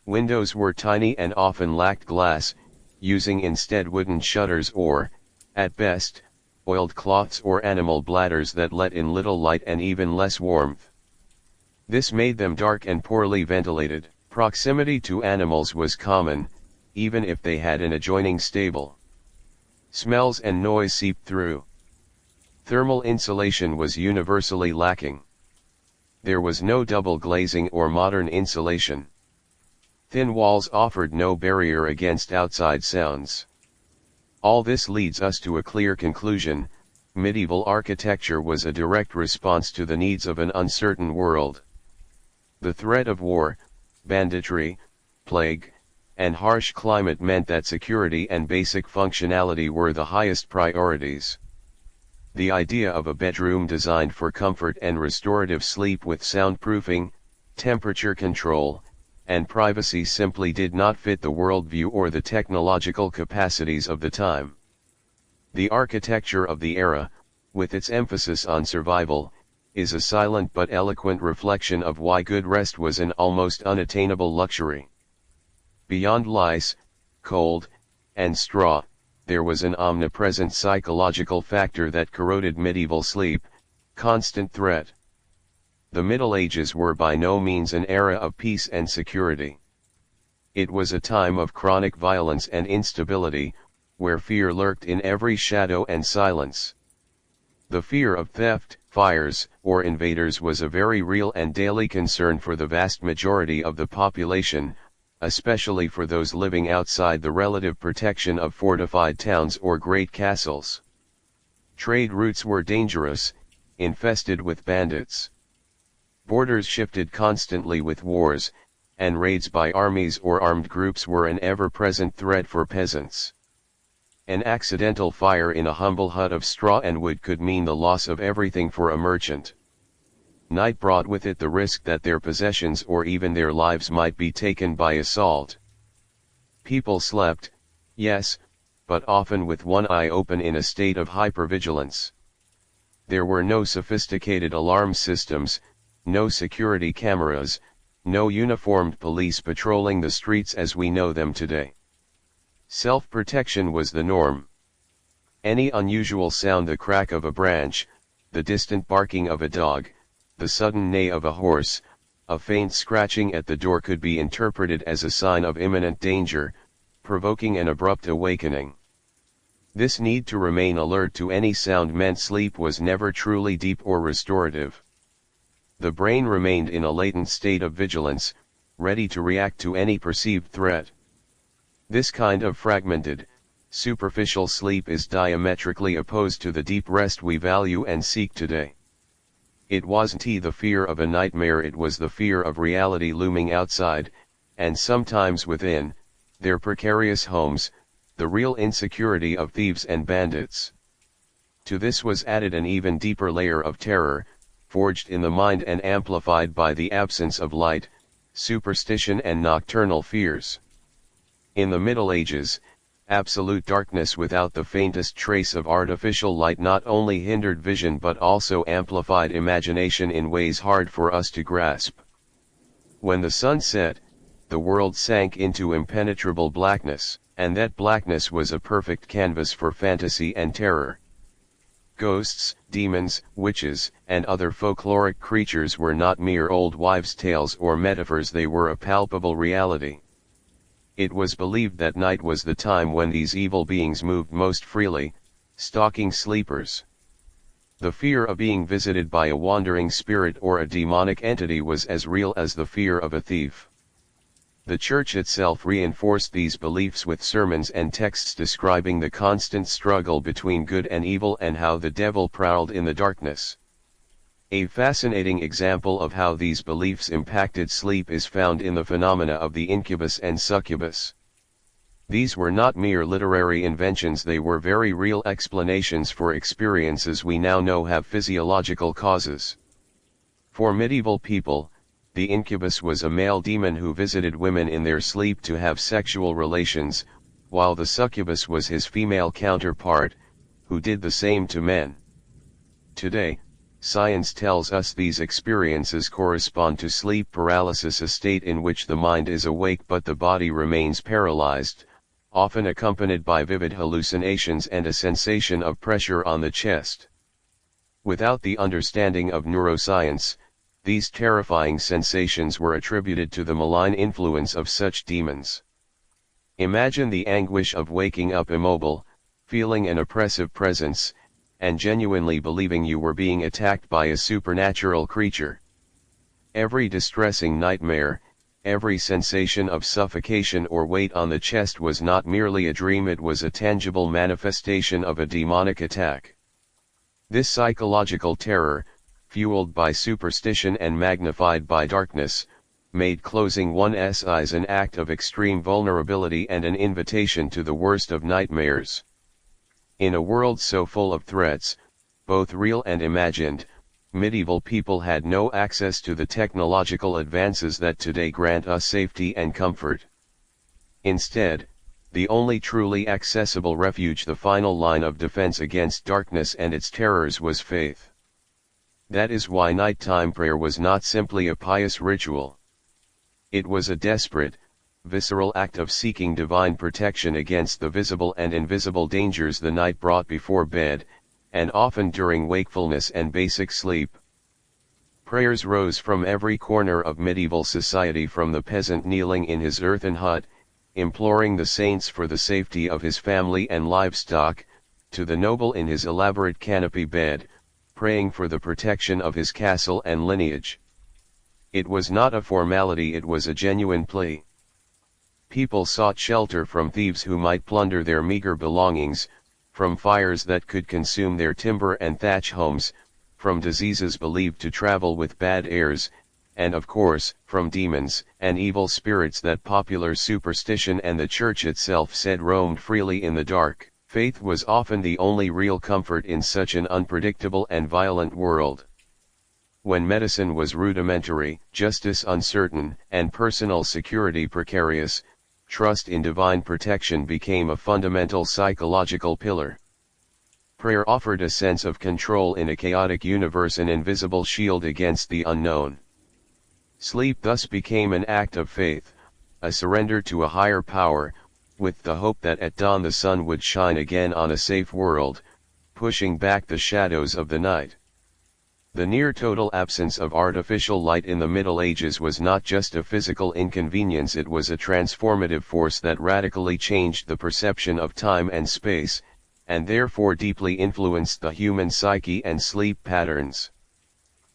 Windows were tiny and often lacked glass, using instead wooden shutters or, at best, oiled cloths or animal bladders that let in little light and even less warmth. This made them dark and poorly ventilated. Proximity to animals was common, even if they had an adjoining stable. Smells and noise seeped through. Thermal insulation was universally lacking. There was no double glazing or modern insulation. Thin walls offered no barrier against outside sounds. All this leads us to a clear conclusion: medieval architecture was a direct response to the needs of an uncertain world. The threat of war, banditry, plague, and harsh climate meant that security and basic functionality were the highest priorities. The idea of a bedroom designed for comfort and restorative sleep with soundproofing, temperature control, and privacy simply did not fit the worldview or the technological capacities of the time. The architecture of the era, with its emphasis on survival, is a silent but eloquent reflection of why good rest was an almost unattainable luxury. Beyond lice, cold, and straw, there was an omnipresent psychological factor that corroded medieval sleep: constant threat. The Middle Ages were by no means an era of peace and security. It was a time of chronic violence and instability, where fear lurked in every shadow and silence. The fear of theft, fires, or invaders was a very real and daily concern for the vast majority of the population, especially for those living outside the relative protection of fortified towns or great castles. Trade routes were dangerous, infested with bandits. Borders shifted constantly with wars, and raids by armies or armed groups were an ever-present threat for peasants. An accidental fire in a humble hut of straw and wood could mean the loss of everything for a merchant. Night brought with it the risk that their possessions or even their lives might be taken by assault. People slept, yes, but often with one eye open in a state of hypervigilance. There were no sophisticated alarm systems, no security cameras, no uniformed police patrolling the streets as we know them today. Self-protection was the norm. Any unusual sound, the crack of a branch, the distant barking of a dog, the sudden neigh of a horse, a faint scratching at the door could be interpreted as a sign of imminent danger, provoking an abrupt awakening. This need to remain alert to any sound meant sleep was never truly deep or restorative. The brain remained in a latent state of vigilance, ready to react to any perceived threat. This kind of fragmented, superficial sleep is diametrically opposed to the deep rest we value and seek today. It wasn't the fear of a nightmare, it was the fear of reality looming outside, and sometimes within, their precarious homes, the real insecurity of thieves and bandits. To this was added an even deeper layer of terror, forged in the mind and amplified by the absence of light, superstition and nocturnal fears. In the Middle Ages, absolute darkness without the faintest trace of artificial light not only hindered vision but also amplified imagination in ways hard for us to grasp. When the sun set, the world sank into impenetrable blackness, and that blackness was a perfect canvas for fantasy and terror. Ghosts, demons, witches, and other folkloric creatures were not mere old wives' tales or metaphors, they were a palpable reality. It was believed that night was the time when these evil beings moved most freely, stalking sleepers. The fear of being visited by a wandering spirit or a demonic entity was as real as the fear of a thief. The Church itself reinforced these beliefs with sermons and texts describing the constant struggle between good and evil and how the devil prowled in the darkness. A fascinating example of how these beliefs impacted sleep is found in the phenomena of the incubus and succubus. These were not mere literary inventions, they were very real explanations for experiences we now know have physiological causes. For medieval people, the incubus was a male demon who visited women in their sleep to have sexual relations, while the succubus was his female counterpart, who did the same to men. Today, science tells us these experiences correspond to sleep paralysis, a state in which the mind is awake but the body remains paralyzed, often accompanied by vivid hallucinations and a sensation of pressure on the chest. Without the understanding of neuroscience, these terrifying sensations were attributed to the malign influence of such demons. Imagine the anguish of waking up immobile, feeling an oppressive presence, and genuinely believing you were being attacked by a supernatural creature. Every distressing nightmare, every sensation of suffocation or weight on the chest was not merely a dream, it was a tangible manifestation of a demonic attack. This psychological terror, fueled by superstition and magnified by darkness, made closing one's eyes an act of extreme vulnerability and an invitation to the worst of nightmares. In a world so full of threats, both real and imagined, medieval people had no access to the technological advances that today grant us safety and comfort. Instead, the only truly accessible refuge, the final line of defense against darkness and its terrors, was faith. That is why nighttime prayer was not simply a pious ritual. It was a desperate, visceral act of seeking divine protection against the visible and invisible dangers the night brought before bed, and often during wakefulness and basic sleep. Prayers rose from every corner of medieval society, from the peasant kneeling in his earthen hut, imploring the saints for the safety of his family and livestock, to the noble in his elaborate canopy bed, praying for the protection of his castle and lineage. It was not a formality, it was a genuine plea. People sought shelter from thieves who might plunder their meager belongings, from fires that could consume their timber and thatch homes, from diseases believed to travel with bad airs, and of course, from demons and evil spirits that popular superstition and the church itself said roamed freely in the dark. Faith was often the only real comfort in such an unpredictable and violent world. When medicine was rudimentary, justice uncertain, and personal security precarious, trust in divine protection became a fundamental psychological pillar. Prayer offered a sense of control in a chaotic universe, an invisible shield against the unknown. Sleep thus became an act of faith, a surrender to a higher power, with the hope that at dawn the sun would shine again on a safe world, pushing back the shadows of the night. The near-total absence of artificial light in the Middle Ages was not just a physical inconvenience, it was a transformative force that radically changed the perception of time and space, and therefore deeply influenced the human psyche and sleep patterns.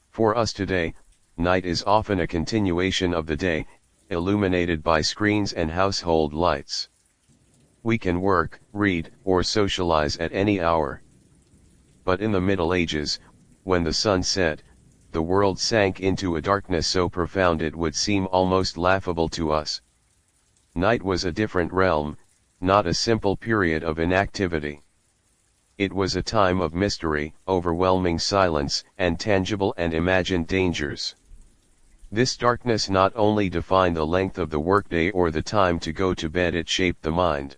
For us today, night is often a continuation of the day, illuminated by screens and household lights. We can work, read, or socialize at any hour. But in the Middle Ages, when the sun set, the world sank into a darkness so profound it would seem almost laughable to us. Night was a different realm, not a simple period of inactivity. It was a time of mystery, overwhelming silence, and tangible and imagined dangers. This darkness not only defined the length of the workday or the time to go to bed, it shaped the mind.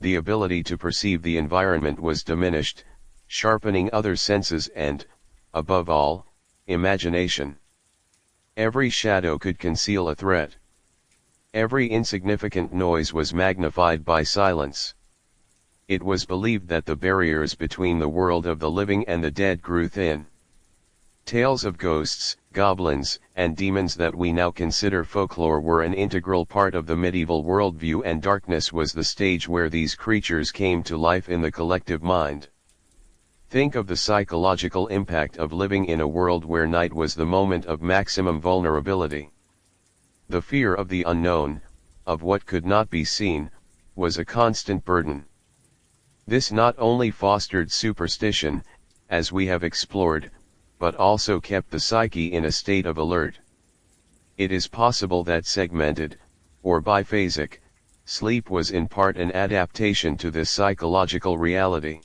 The ability to perceive the environment was diminished, sharpening other senses and, above all, imagination. Every shadow could conceal a threat. Every insignificant noise was magnified by silence. It was believed that the barriers between the world of the living and the dead grew thin. Tales of ghosts, goblins, and demons that we now consider folklore were an integral part of the medieval worldview, and darkness was the stage where these creatures came to life in the collective mind. Think of the psychological impact of living in a world where night was the moment of maximum vulnerability. The fear of the unknown, of what could not be seen, was a constant burden. This not only fostered superstition, as we have explored, but also kept the psyche in a state of alert. It is possible that segmented, or biphasic, sleep was in part an adaptation to this psychological reality.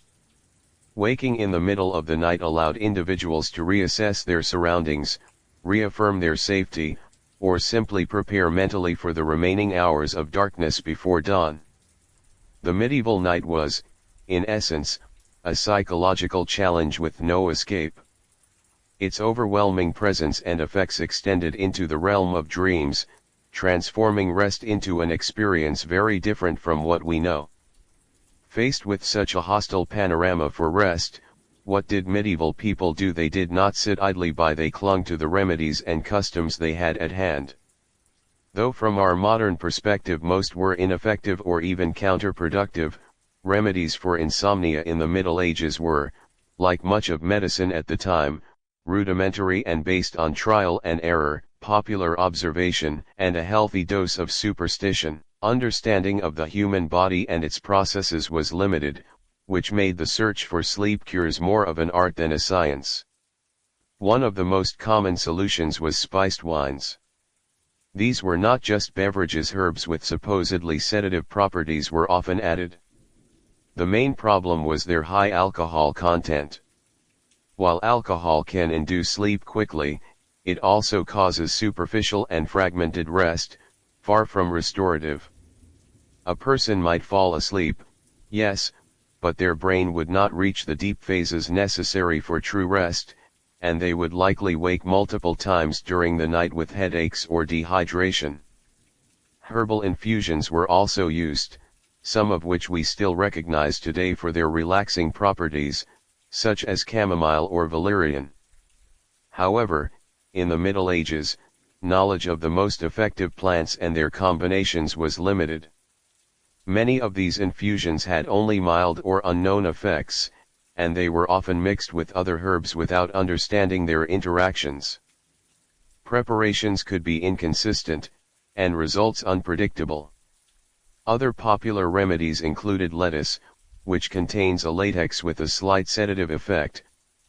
Waking in the middle of the night allowed individuals to reassess their surroundings, reaffirm their safety, or simply prepare mentally for the remaining hours of darkness before dawn. The medieval night was, in essence, a psychological challenge with no escape. Its overwhelming presence and effects extended into the realm of dreams, transforming rest into an experience very different from what we know. Faced with such a hostile panorama for rest, what did medieval people do? They did not sit idly by, they clung to the remedies and customs they had at hand. Though from our modern perspective most were ineffective or even counterproductive, remedies for insomnia in the Middle Ages were, like much of medicine at the time, rudimentary and based on trial and error, popular observation, and a healthy dose of superstition. Understanding of the human body and its processes was limited, which made the search for sleep cures more of an art than a science. One of the most common solutions was spiced wines. These were not just beverages, herbs with supposedly sedative properties were often added. The main problem was their high alcohol content. While alcohol can induce sleep quickly, it also causes superficial and fragmented rest, far from restorative. A person might fall asleep, yes, but their brain would not reach the deep phases necessary for true rest, and they would likely wake multiple times during the night with headaches or dehydration. Herbal infusions were also used, some of which we still recognize today for their relaxing properties, such as chamomile or valerian. However, in the Middle Ages, knowledge of the most effective plants and their combinations was limited. Many of these infusions had only mild or unknown effects, and they were often mixed with other herbs without understanding their interactions. Preparations could be inconsistent, and results unpredictable. Other popular remedies included lettuce, which contains a latex with a slight sedative effect,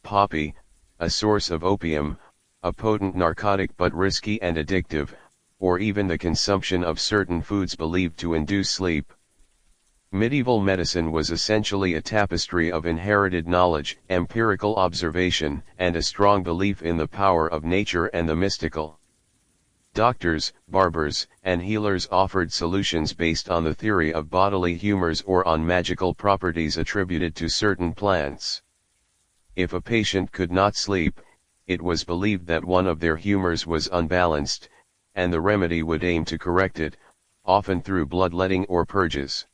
poppy, a source of opium, a potent narcotic but risky and addictive, or even the consumption of certain foods believed to induce sleep. Medieval medicine was essentially a tapestry of inherited knowledge, empirical observation, and a strong belief in the power of nature and the mystical. Doctors, barbers, and healers offered solutions based on the theory of bodily humors or on magical properties attributed to certain plants. If a patient could not sleep, it was believed that one of their humors was unbalanced, and the remedy would aim to correct it, often through bloodletting or purges.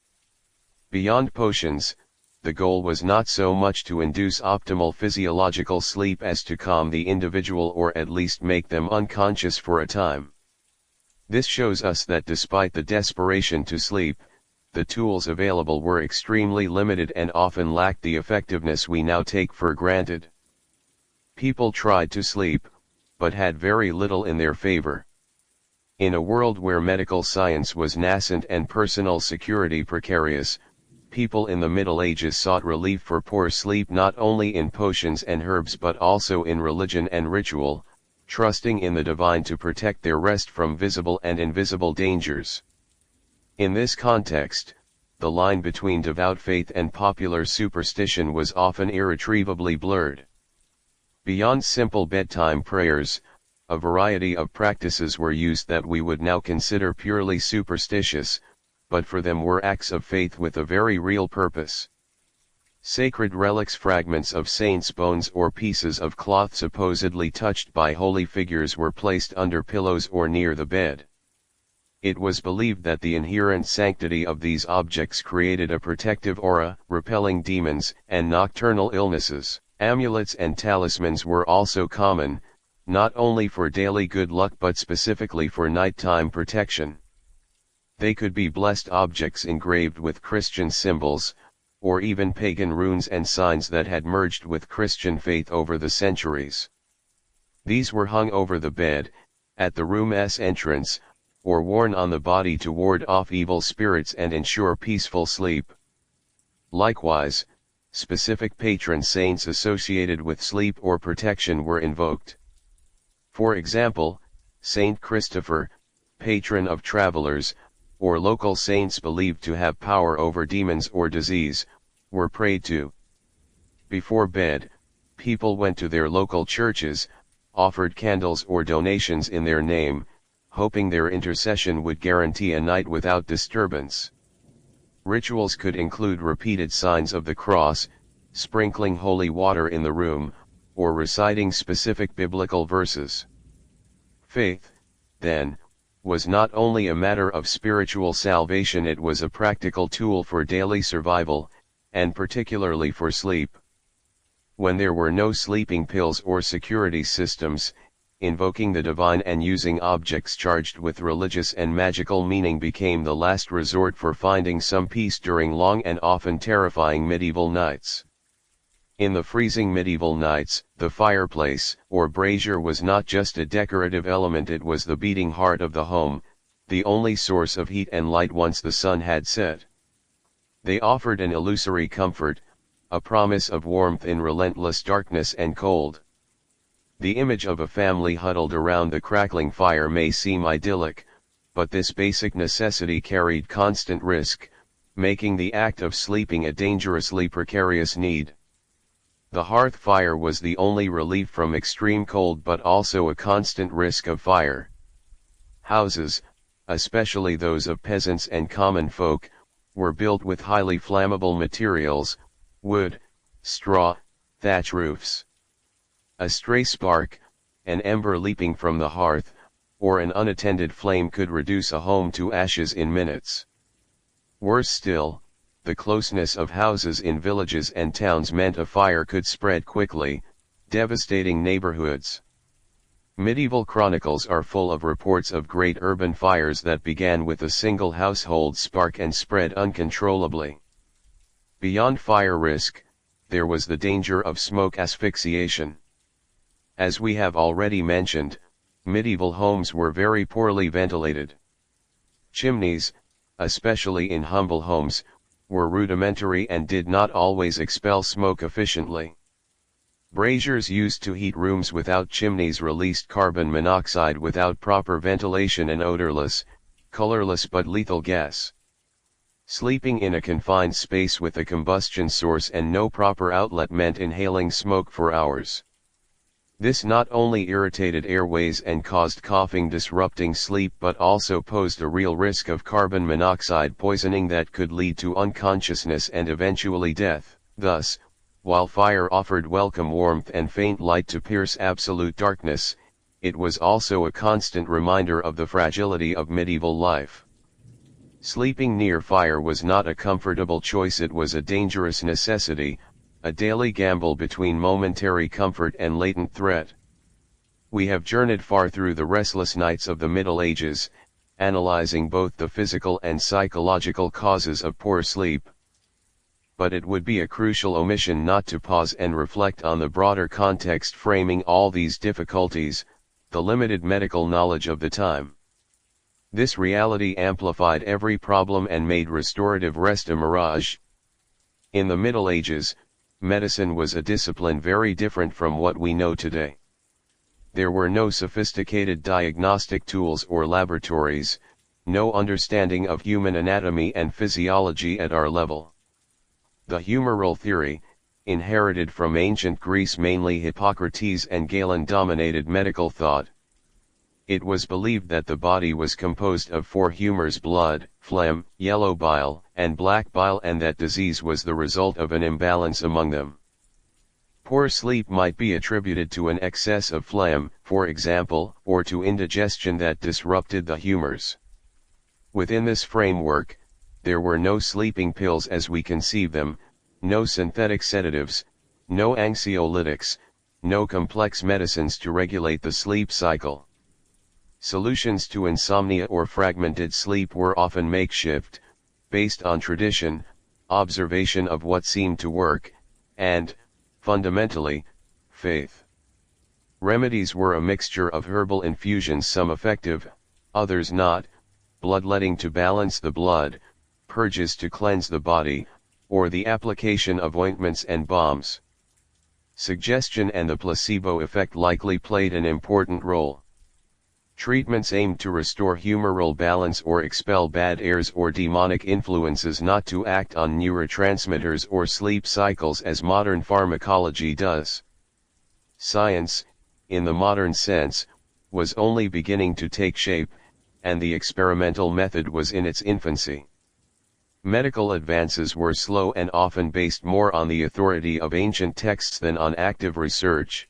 Beyond potions, the goal was not so much to induce optimal physiological sleep as to calm the individual or at least make them unconscious for a time. This shows us that despite the desperation to sleep, the tools available were extremely limited and often lacked the effectiveness we now take for granted. People tried to sleep, but had very little in their favor. In a world where medical science was nascent and personal security precarious, people in the Middle Ages sought relief for poor sleep not only in potions and herbs but also in religion and ritual, trusting in the divine to protect their rest from visible and invisible dangers. In this context, the line between devout faith and popular superstition was often irretrievably blurred. Beyond simple bedtime prayers, a variety of practices were used that we would now consider purely superstitious, but for them were acts of faith with a very real purpose. Sacred relics, fragments of saints' bones or pieces of cloth supposedly touched by holy figures were placed under pillows or near the bed. It was believed that the inherent sanctity of these objects created a protective aura, repelling demons and nocturnal illnesses. Amulets and talismans were also common, not only for daily good luck but specifically for nighttime protection. They could be blessed objects engraved with Christian symbols, or even pagan runes and signs that had merged with Christian faith over the centuries. These were hung over the bed, at the room's entrance, or worn on the body to ward off evil spirits and ensure peaceful sleep. Likewise, specific patron saints associated with sleep or protection were invoked. For example, Saint Christopher, patron of travelers, or local saints believed to have power over demons or disease, were prayed to. Before bed, people went to their local churches, offered candles or donations in their name, hoping their intercession would guarantee a night without disturbance. Rituals could include repeated signs of the cross, sprinkling holy water in the room, or reciting specific biblical verses. Faith, then, was not only a matter of spiritual salvation, it was a practical tool for daily survival, and particularly for sleep. When there were no sleeping pills or security systems, invoking the divine and using objects charged with religious and magical meaning became the last resort for finding some peace during long and often terrifying medieval nights. In the freezing medieval nights, the fireplace, or brazier, was not just a decorative element, it was the beating heart of the home, the only source of heat and light once the sun had set. They offered an illusory comfort, a promise of warmth in relentless darkness and cold. The image of a family huddled around the crackling fire may seem idyllic, but this basic necessity carried constant risk, making the act of sleeping a dangerously precarious need. The hearth fire was the only relief from extreme cold but also a constant risk of fire. Houses, especially those of peasants and common folk, were built with highly flammable materials, wood, straw, thatch roofs. A stray spark, an ember leaping from the hearth, or an unattended flame could reduce a home to ashes in minutes. Worse still, the closeness of houses in villages and towns meant a fire could spread quickly, devastating neighborhoods. Medieval chronicles are full of reports of great urban fires that began with a single household spark and spread uncontrollably. Beyond fire risk, there was the danger of smoke asphyxiation. As we have already mentioned, medieval homes were very poorly ventilated. Chimneys, especially in humble homes, were rudimentary and did not always expel smoke efficiently. Braziers used to heat rooms without chimneys released carbon monoxide without proper ventilation and odorless, colorless but lethal gas. Sleeping in a confined space with a combustion source and no proper outlet meant inhaling smoke for hours. This not only irritated airways and caused coughing disrupting sleep but also posed a real risk of carbon monoxide poisoning that could lead to unconsciousness and eventually death. Thus, while fire offered welcome warmth and faint light to pierce absolute darkness, it was also a constant reminder of the fragility of medieval life. Sleeping near fire was not a comfortable choice, it was a dangerous necessity, a daily gamble between momentary comfort and latent threat. We have journeyed far through the restless nights of the Middle Ages, analyzing both the physical and psychological causes of poor sleep. But it would be a crucial omission not to pause and reflect on the broader context framing all these difficulties, the limited medical knowledge of the time. This reality amplified every problem and made restorative rest a mirage. In the Middle Ages, medicine was a discipline very different from what we know today. There were no sophisticated diagnostic tools or laboratories, no understanding of human anatomy and physiology at our level. The humoral theory, inherited from ancient Greece, mainly Hippocrates and Galen, dominated medical thought. It was believed that the body was composed of four humors: blood, phlegm, yellow bile, and black bile, and that disease was the result of an imbalance among them. Poor sleep might be attributed to an excess of phlegm, for example, or to indigestion that disrupted the humors. Within this framework, there were no sleeping pills as we conceive them, no synthetic sedatives, no anxiolytics, no complex medicines to regulate the sleep cycle. Solutions to insomnia or fragmented sleep were often makeshift, based on tradition, observation of what seemed to work, and, fundamentally, faith. Remedies were a mixture of herbal infusions, some effective, others not, bloodletting to balance the blood, purges to cleanse the body, or the application of ointments and balms. Suggestion and the placebo effect likely played an important role. Treatments aimed to restore humoral balance or expel bad airs or demonic influences, not to act on neurotransmitters or sleep cycles as modern pharmacology does. Science, in the modern sense, was only beginning to take shape, and the experimental method was in its infancy. Medical advances were slow and often based more on the authority of ancient texts than on active research.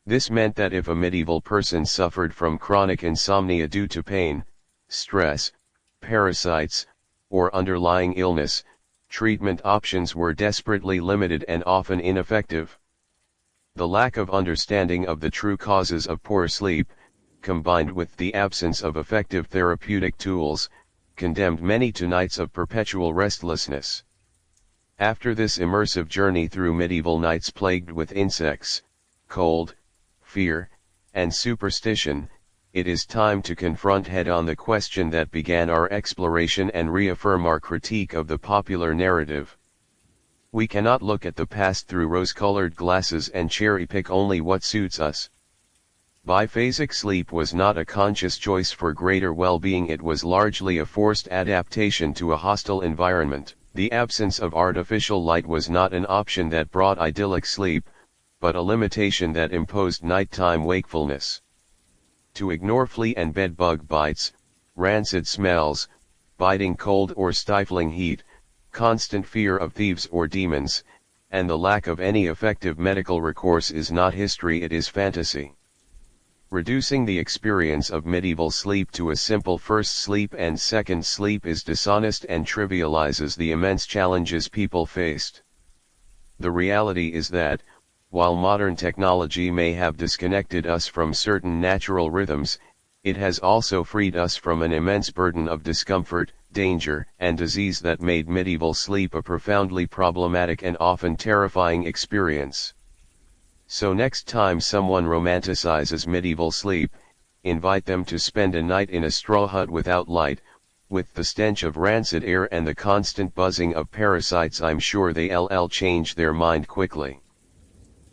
This meant that if a medieval person suffered from chronic insomnia due to pain, stress, parasites, or underlying illness, treatment options were desperately limited and often ineffective. The lack of understanding of the true causes of poor sleep, combined with the absence of effective therapeutic tools, condemned many to nights of perpetual restlessness. After this immersive journey through medieval nights plagued with insects, cold, fear, and superstition, it is time to confront head-on the question that began our exploration and reaffirm our critique of the popular narrative. We cannot look at the past through rose-colored glasses and cherry-pick only what suits us. Biphasic sleep was not a conscious choice for greater well-being, it was largely a forced adaptation to a hostile environment. The absence of artificial light was not an option that brought idyllic sleep, but a limitation that imposed nighttime wakefulness. To ignore flea and bedbug bites, rancid smells, biting cold or stifling heat, constant fear of thieves or demons, and the lack of any effective medical recourse is not history, it is fantasy. Reducing the experience of medieval sleep to a simple first sleep and second sleep is dishonest and trivializes the immense challenges people faced. The reality is that, while modern technology may have disconnected us from certain natural rhythms, it has also freed us from an immense burden of discomfort, danger, and disease that made medieval sleep a profoundly problematic and often terrifying experience. So next time someone romanticizes medieval sleep, invite them to spend a night in a straw hut without light, with the stench of rancid air and the constant buzzing of parasites. I'm sure they'll change their mind quickly.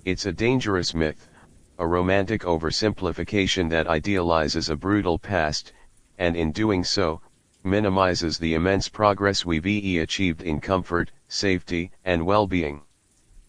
It's a dangerous myth, a romantic oversimplification that idealizes a brutal past, and in doing so, minimizes the immense progress we've achieved in comfort, safety, and well-being.